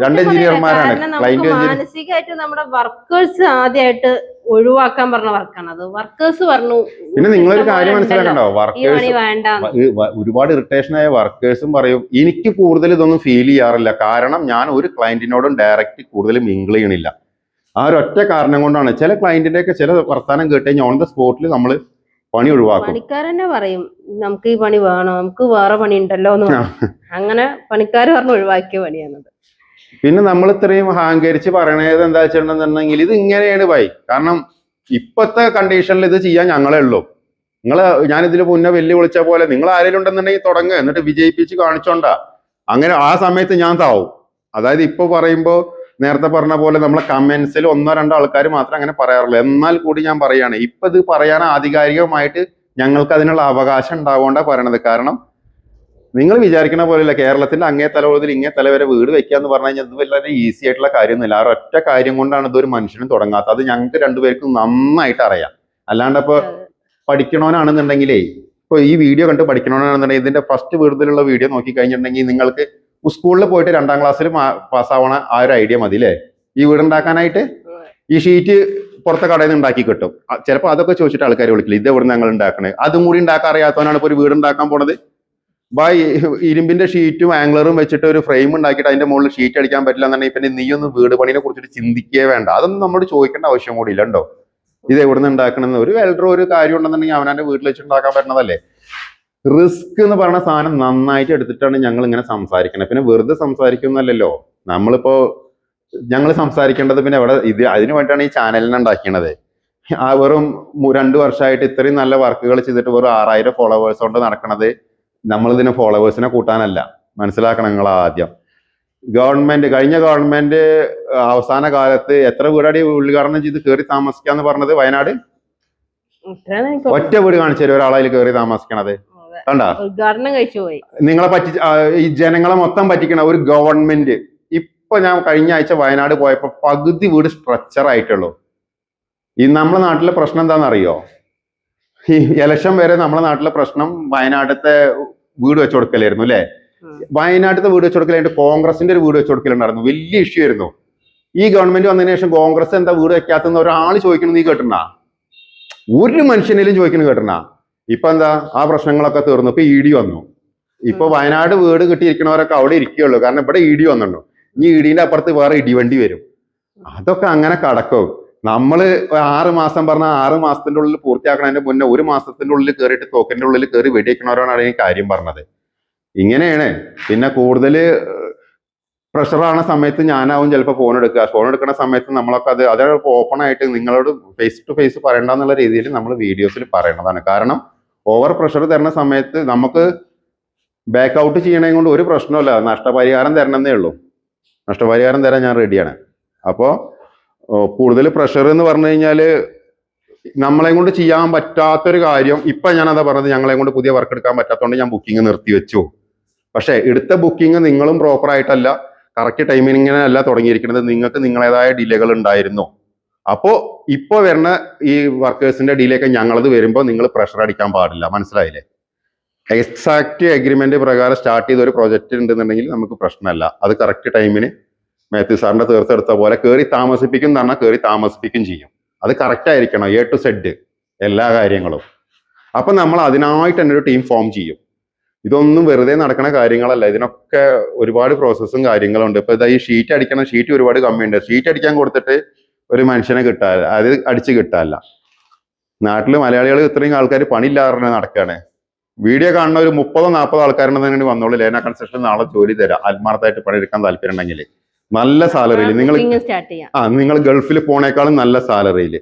രണ്ട് എഞ്ചിനീയർമാരാണ്, ക്ലൈന്റ് മാനസികമായിട്ട് നമ്മുടെ വർക്കേഴ്സ് ആദ്യമായിട്ട് ഒഴിവാക്കാൻ പറഞ്ഞ വർക്കാണ് അത്. വർക്കേഴ്സ് പറഞ്ഞു. പിന്നെ നിങ്ങളൊരു കാര്യം മനസ്സിലാക്കണ്ടോ, വർക്കേഴ്സ് വേണ്ട, ഒരുപാട് ഇറിറ്റേഷൻ ആയ വർക്കേഴ്സും പറയും. എനിക്ക് കൂടുതൽ ഇതൊന്നും ഫീൽ ചെയ്യാറില്ല, കാരണം ഞാൻ ഒരു ക്ലയന്റിനോടും ഡയറക്റ്റ് കൂടുതൽ മിങ്കിൾ ചെയ്യണില്ല. ആ ഒരൊറ്റ കാരണം കൊണ്ടാണ്. ചില ക്ലയന്റിന്റെ ഒക്കെ ചില വർത്താനം കേട്ട് കഴിഞ്ഞാൽ ഓൺ ദ സ്പോട്ടിൽ നമ്മൾ പണി ഒഴിവാക്കും. പണിക്കാരനെ പറയും നമുക്ക് ഈ പണി വേണോ, നമുക്ക് വേറെ പണി ഉണ്ടല്ലോ എന്ന്. അങ്ങനെ പണിക്കാർ പറഞ്ഞ് ഒഴിവാക്കിയ പണിയാണത്. പിന്നെ നമ്മൾ ഇത്രയും അഹങ്കരിച്ച് പറയണത് എന്താ വെച്ചിട്ടുണ്ടെന്നുണ്ടെങ്കിൽ ഇത് ഇങ്ങനെയാണ് ബൈ. കാരണം ഇപ്പോഴത്തെ കണ്ടീഷനിൽ ഇത് ചെയ്യാൻ ഞങ്ങളേ ഉള്ളൂ. ഞാനിതിൽ മുന്നേ വിളിച്ച പോലെ നിങ്ങൾ ആരെങ്കിലും ഉണ്ടെന്നുണ്ടെങ്കിൽ തുടങ്ങുക, എന്നിട്ട് വിജയിപ്പിച്ച് കാണിച്ചോണ്ടാ. അങ്ങനെ ആ സമയത്ത് ഞാൻ താവും. അതായത് ഇപ്പൊ പറയുമ്പോ നേരത്തെ പറഞ്ഞ പോലെ നമ്മളെ കമന്റ്സിൽ 1-2 ആൾക്കാർ മാത്രം അങ്ങനെ പറയാറുള്ളൂ. എന്നാൽ കൂടി ഞാൻ പറയാണ്, ഇപ്പൊ ഇത് പറയാൻ ആധികാരികമായിട്ട് ഞങ്ങൾക്ക് അതിനുള്ള അവകാശം ഉണ്ടാകൊണ്ടാ പറയണത്. കാരണം നിങ്ങൾ വിചാരിക്കുന്ന പോലെയല്ല, കേരളത്തിന്റെ അങ്ങേ തല മുതൽ ഇങ്ങേ തല വരെ വീട് വെക്കുക എന്ന് പറഞ്ഞു കഴിഞ്ഞാൽ ഇത് വളരെ ഈസി ആയിട്ടുള്ള കാര്യമൊന്നുമില്ല. ആ ഒറ്റ കാര്യം കൊണ്ടാണ് ഇതൊരു മനുഷ്യനും തുടങ്ങാത്തത്. അത് ഞങ്ങൾക്ക് രണ്ടുപേർക്കും നന്നായിട്ട് അറിയാം. അല്ലാണ്ട് ഇപ്പൊ പഠിക്കണവനാണെന്നുണ്ടെങ്കിലേ, ഇപ്പൊ ഈ വീഡിയോ കണ്ട് പഠിക്കണവനാണെന്നുണ്ടെങ്കിൽ ഇതിന്റെ ഫസ്റ്റ് വീട്ടിലുള്ള വീഡിയോ നോക്കി കഴിഞ്ഞിട്ടുണ്ടെങ്കിൽ നിങ്ങൾക്ക് സ്കൂളിൽ പോയിട്ട് 2ാം ക്ലാസ്സിൽ പാസ്സാവണ ആ ഒരു ഐഡിയ മതി അല്ലേ ഈ വീടുണ്ടാക്കാനായിട്ട്. ഈ ഷീറ്റ് പുറത്തെ കടയിൽ നിന്ന് ഉണ്ടാക്കി കിട്ടും. ചിലപ്പോൾ അതൊക്കെ ചോദിച്ചിട്ട് ആൾക്കാർ വിളിക്കില്ല, ഇത് എവിടെ ഞങ്ങൾ ഉണ്ടാക്കണേ. അതും കൂടി ഉണ്ടാക്കാൻ അറിയാത്തവനാണ് ഇപ്പോൾ ഒരു വീട് ഉണ്ടാക്കാൻ പോണത്. ഇരുമ്പിന്റെ ഷീറ്റും ആംഗ്ലറും വെച്ചിട്ട് ഒരു ഫ്രെയിം ഉണ്ടാക്കിയിട്ട് അതിന്റെ മുകളിൽ ഷീറ്റ് അടിക്കാൻ പറ്റില്ല എന്നുണ്ടെങ്കിൽ പിന്നെ നീയൊന്നും വീട് പണിനെ കുറിച്ചിട്ട് ചിന്തിക്കേ വേണ്ട. അതൊന്നും നമ്മളോട് ചോദിക്കേണ്ട ആവശ്യം കൂടി ഇല്ല കേട്ടോ. ഇത് എവിടെ നിന്ന് ഉണ്ടാക്കണമെന്ന് ഒരു വെൽഡർ ഒരു കാര്യം ഉണ്ടെന്നുണ്ടെങ്കിൽ അവനാന്റെ വീട്ടിൽ വെച്ച് ഉണ്ടാക്കാൻ പറ്റുന്നതല്ലേ. റിസ്ക് എന്ന് പറയുന്ന സാധനം നന്നായിട്ട് എടുത്തിട്ടാണ് ഞങ്ങൾ ഇങ്ങനെ സംസാരിക്കുന്നത്. പിന്നെ വെറുതെ സംസാരിക്കുന്നല്ലോ. നമ്മളിപ്പോ ഞങ്ങൾ സംസാരിക്കേണ്ടത് പിന്നെ എവിടെ ഇത് അതിനു വേണ്ടിയാണ് ഈ ചാനലിനെ ഉണ്ടാക്കിയത്. ആ വെറും 2 വർഷമായിട്ട് ഇത്രയും നല്ല വർക്കുകൾ ചെയ്തിട്ട് വെറും 6000 ഫോളോവേഴ്സ് കൊണ്ട് നടക്കണത് നമ്മളിതിനെ ഫോളോവേഴ്സിനെ കൂട്ടാനല്ല. മനസ്സിലാക്കണം നിങ്ങൾ ആദ്യം. കഴിഞ്ഞ ഗവൺമെന്റ് അവസാന കാലത്ത് എത്ര വീടാടി ഉദ്ഘാടനം ചെയ്ത് കയറി താമസിക്കാന്ന് പറഞ്ഞത്? വയനാട് ഒറ്റ വീട് കാണിച്ചു തരും ഒരാളതിൽ കയറി താമസിക്കണത്. കണ്ട ഉദ്ഘാടനം കഴിച്ചു പോയി. നിങ്ങളെ ഈ ജനങ്ങളെ മൊത്തം പറ്റിക്കണ ഒരു ഗവൺമെന്റ്. ഇപ്പൊ ഞാൻ കഴിഞ്ഞ ആഴ്ച വയനാട് പോയപ്പോ പകുതി വീട് സ്ട്രക്ചർ ആയിട്ടുള്ളൂ. ഈ നമ്മളെ നാട്ടിലെ പ്രശ്നം എന്താണെന്നറിയോ? ഈ ഇലക്ഷൻ വരെ നമ്മളെ നാട്ടിലെ പ്രശ്നം വയനാട്ടിലത്തെ വീട് വെച്ചു കൊടുക്കലായിരുന്നു അല്ലെ. വയനാട്ടിലത്തെ വീട് വെച്ചു കൊടുക്കലായിട്ട് കോൺഗ്രസിന്റെ ഒരു വീട് വെച്ചു കൊടുക്കലുണ്ടായിരുന്നു, വലിയ ഇഷ്യൂ ആയിരുന്നു. ഈ ഗവൺമെന്റ് വന്നതിന് ശേഷം കോൺഗ്രസ് എന്താ വീട് വെക്കാത്തെന്ന് ഒരാൾ ചോദിക്കണം നീ കേട്ടിട്ടുണ്ട? ഒരു മനുഷ്യനേലും ചോദിക്കണം കേട്ടിട്ടുണ്ട? ഇപ്പൊ എന്താ ആ പ്രശ്നങ്ങളൊക്കെ തീർന്നു. ഇപ്പൊ ED വന്നു. ഇപ്പൊ വയനാട് വീട് കിട്ടിയിരിക്കണവരൊക്കെ അവിടെ ഇരിക്കുകയുള്ളൂ, കാരണം ഇവിടെ ED വന്നിട്ടു. ഇനി EDന്റെ അപ്പുറത്ത് വേറെ ഇടിവണ്ടി വരും. അതൊക്കെ അങ്ങനെ കടക്കും. നമ്മള് 6 മാസം പറഞ്ഞാൽ 6 മാസത്തിന്റെ ഉള്ളിൽ പൂർത്തിയാക്കണതിന്റെ മുന്നേ 1 മാസത്തിന്റെ ഉള്ളിൽ കയറിയിട്ട് തോക്കിന്റെ ഉള്ളിൽ കയറി വെടിവെക്കണവരാണ് ഈ കാര്യം പറഞ്ഞത്. ഇങ്ങനെയാണ്. പിന്നെ കൂടുതൽ പ്രഷറാണ് സമയത്ത് ഞാനാവും ചിലപ്പോൾ ഫോൺ എടുക്കുന്ന സമയത്ത് നമ്മളൊക്കെ അത് ഓപ്പൺ ആയിട്ട് നിങ്ങളോട് ഫേസ് ടു ഫേസ് പറയണ്ടെന്നുള്ള രീതിയിൽ നമ്മൾ വീഡിയോസിൽ പറയേണ്ടതാണ്. കാരണം ഓവർ പ്രഷർ തരുന്ന സമയത്ത് നമുക്ക് ബാക്ക് ഔട്ട് ചെയ്യണേ കൊണ്ട് ഒരു പ്രശ്നമില്ല. നഷ്ടപരിഹാരം തരണമെന്നേ ഉള്ളൂ. നഷ്ടപരിഹാരം തരാൻ ഞാൻ റെഡിയാണ്. അപ്പോൾ കൂടുതൽ പ്രഷർ എന്ന് പറഞ്ഞു കഴിഞ്ഞാൽ നമ്മളെ കൊണ്ട് ചെയ്യാൻ പറ്റാത്തൊരു കാര്യം. ഇപ്പൊ ഞാൻ അതാ പറഞ്ഞത്, ഞങ്ങളെ കൊണ്ട് പുതിയ വർക്ക് എടുക്കാൻ പറ്റാത്തതുകൊണ്ട് ഞാൻ ബുക്കിംഗ് നിർത്തി വെച്ചു. പക്ഷെ എടുത്ത ബുക്കിംഗ് നിങ്ങളും പ്രോപ്പർ ആയിട്ടല്ല, കറക്റ്റ് ടൈമിങ്ങിനല്ല തുടങ്ങിയിരിക്കുന്നത്. നിങ്ങൾക്ക് നിങ്ങളേതായ ഡിലേകൾ ഉണ്ടായിരുന്നു. അപ്പോൾ ഇപ്പോൾ വരുന്ന ഈ വർക്കേഴ്സിന്റെ ഡിലേ ഒക്കെ ഞങ്ങളത് വരുമ്പോൾ നിങ്ങൾ പ്രഷർ അടിക്കാൻ പാടില്ല. മനസ്സിലായില്ലേ? എക്സാക്ട് അഗ്രിമെന്റ് പ്രകാരം സ്റ്റാർട്ട് ചെയ്ത ഒരു പ്രൊജക്ട് ഉണ്ടെന്നുണ്ടെങ്കിൽ നമുക്ക് പ്രശ്നമല്ല. അത് കറക്റ്റ് ടൈമിന് മാത്യു സാറിന്റെ തീർത്തെടുത്ത പോലെ കയറി താമസിപ്പിക്കും എന്ന് പറഞ്ഞാൽ കയറി താമസിപ്പിക്കും ചെയ്യും. അത് കറക്റ്റ് ആയിരിക്കണം, A to Z എല്ലാ കാര്യങ്ങളും. അപ്പൊ നമ്മൾ അതിനായിട്ട് തന്നെ ഒരു ടീം ഫോം ചെയ്യും. ഇതൊന്നും വെറുതെ നടക്കുന്ന കാര്യങ്ങളല്ല. ഇതിനൊക്കെ ഒരുപാട് പ്രോസസ്സും കാര്യങ്ങളുണ്ട്. ഇപ്പൊ ഈ ഷീറ്റ് അടിക്കണം, ഷീറ്റ് ഒരുപാട് കമ്മിയുണ്ട്. ഷീറ്റ് അടിക്കാൻ കൊടുത്തിട്ട് ഒരു മനുഷ്യനെ കിട്ടാല്ല, അത് അടിച്ച് കിട്ടാല്ല. നാട്ടില് മലയാളികൾ ഇത്രയും ആൾക്കാർ പണിയില്ലാതെ നടക്കുകയാണ്. വീഡിയോ കാണുന്ന ഒരു 30-40 ആൾക്കാരുണ്ടെന്ന് വന്നോളൂ. ലേന കൺസ്ട്രക്ഷൻ നാളെ ജോലി തരാം. ആത്മാർത്ഥമായിട്ട് പണിയെടുക്കാൻ താല്പര്യം ഉണ്ടെങ്കിൽ നല്ല സാലറിയിൽ നിങ്ങൾ ഗൾഫിൽ പോണേക്കാളും നല്ല സാലറിയിൽ.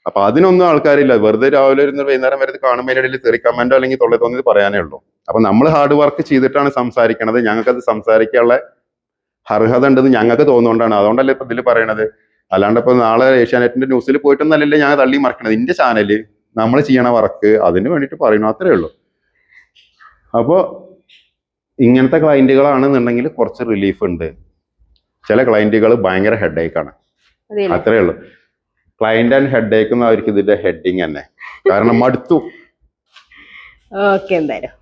അപ്പൊ അതിനൊന്നും ആൾക്കാരില്ല. വെറുതെ രാവിലെ ഇരുന്ന് വൈകുന്നേരം വരെ കാണുമ്പോൾ ഇടയിൽ തെറി കമന്റോ അല്ലെങ്കിൽ തൊള്ളി തോന്നിയത് പറയാനേ ഉള്ളൂ. അപ്പൊ നമ്മൾ ഹാർഡ് വർക്ക് ചെയ്തിട്ടാണ് സംസാരിക്കണത്. ഞങ്ങൾക്കത് സംസാരിക്കാനുള്ള അർഹത ഉണ്ടെന്ന് ഞങ്ങൾക്ക് തോന്നുകൊണ്ടാണ്. അതുകൊണ്ടല്ലേ ഇപ്പൊ ഇതിൽ പറയണത് അല്ലാണ്ട് ഇപ്പൊ നാളെ ഏഷ്യാനെറ്റിന്റെ ന്യൂസിൽ പോയിട്ടൊന്നല്ലല്ലോ ഞാൻ തള്ളി മറിക്കണത്. എന്റെ ചാനല് നമ്മൾ ചെയ്യണ വർക്ക് അതിന് വേണ്ടിയിട്ട് പറയുന്നു, അത്രേ ഉള്ളൂ. അപ്പോൾ ഇങ്ങനത്തെ ക്ലയന്റുകളാണെന്നുണ്ടെങ്കിൽ കുറച്ച് റിലീഫ് ഉണ്ട്. ചില ക്ലയന്റുകൾ ഭയങ്കര ഹെഡേക്കാണ്, അത്രേ ഉള്ളൂ. ക്ലയന്റ് ആൻഡ് ഹെഡേക്ക് എന്ന് അവർക്ക് ഇതിന്റെ ഹെഡിങ് തന്നെ, കാരണം മടുത്തു. ഓക്കെ എന്തായാലും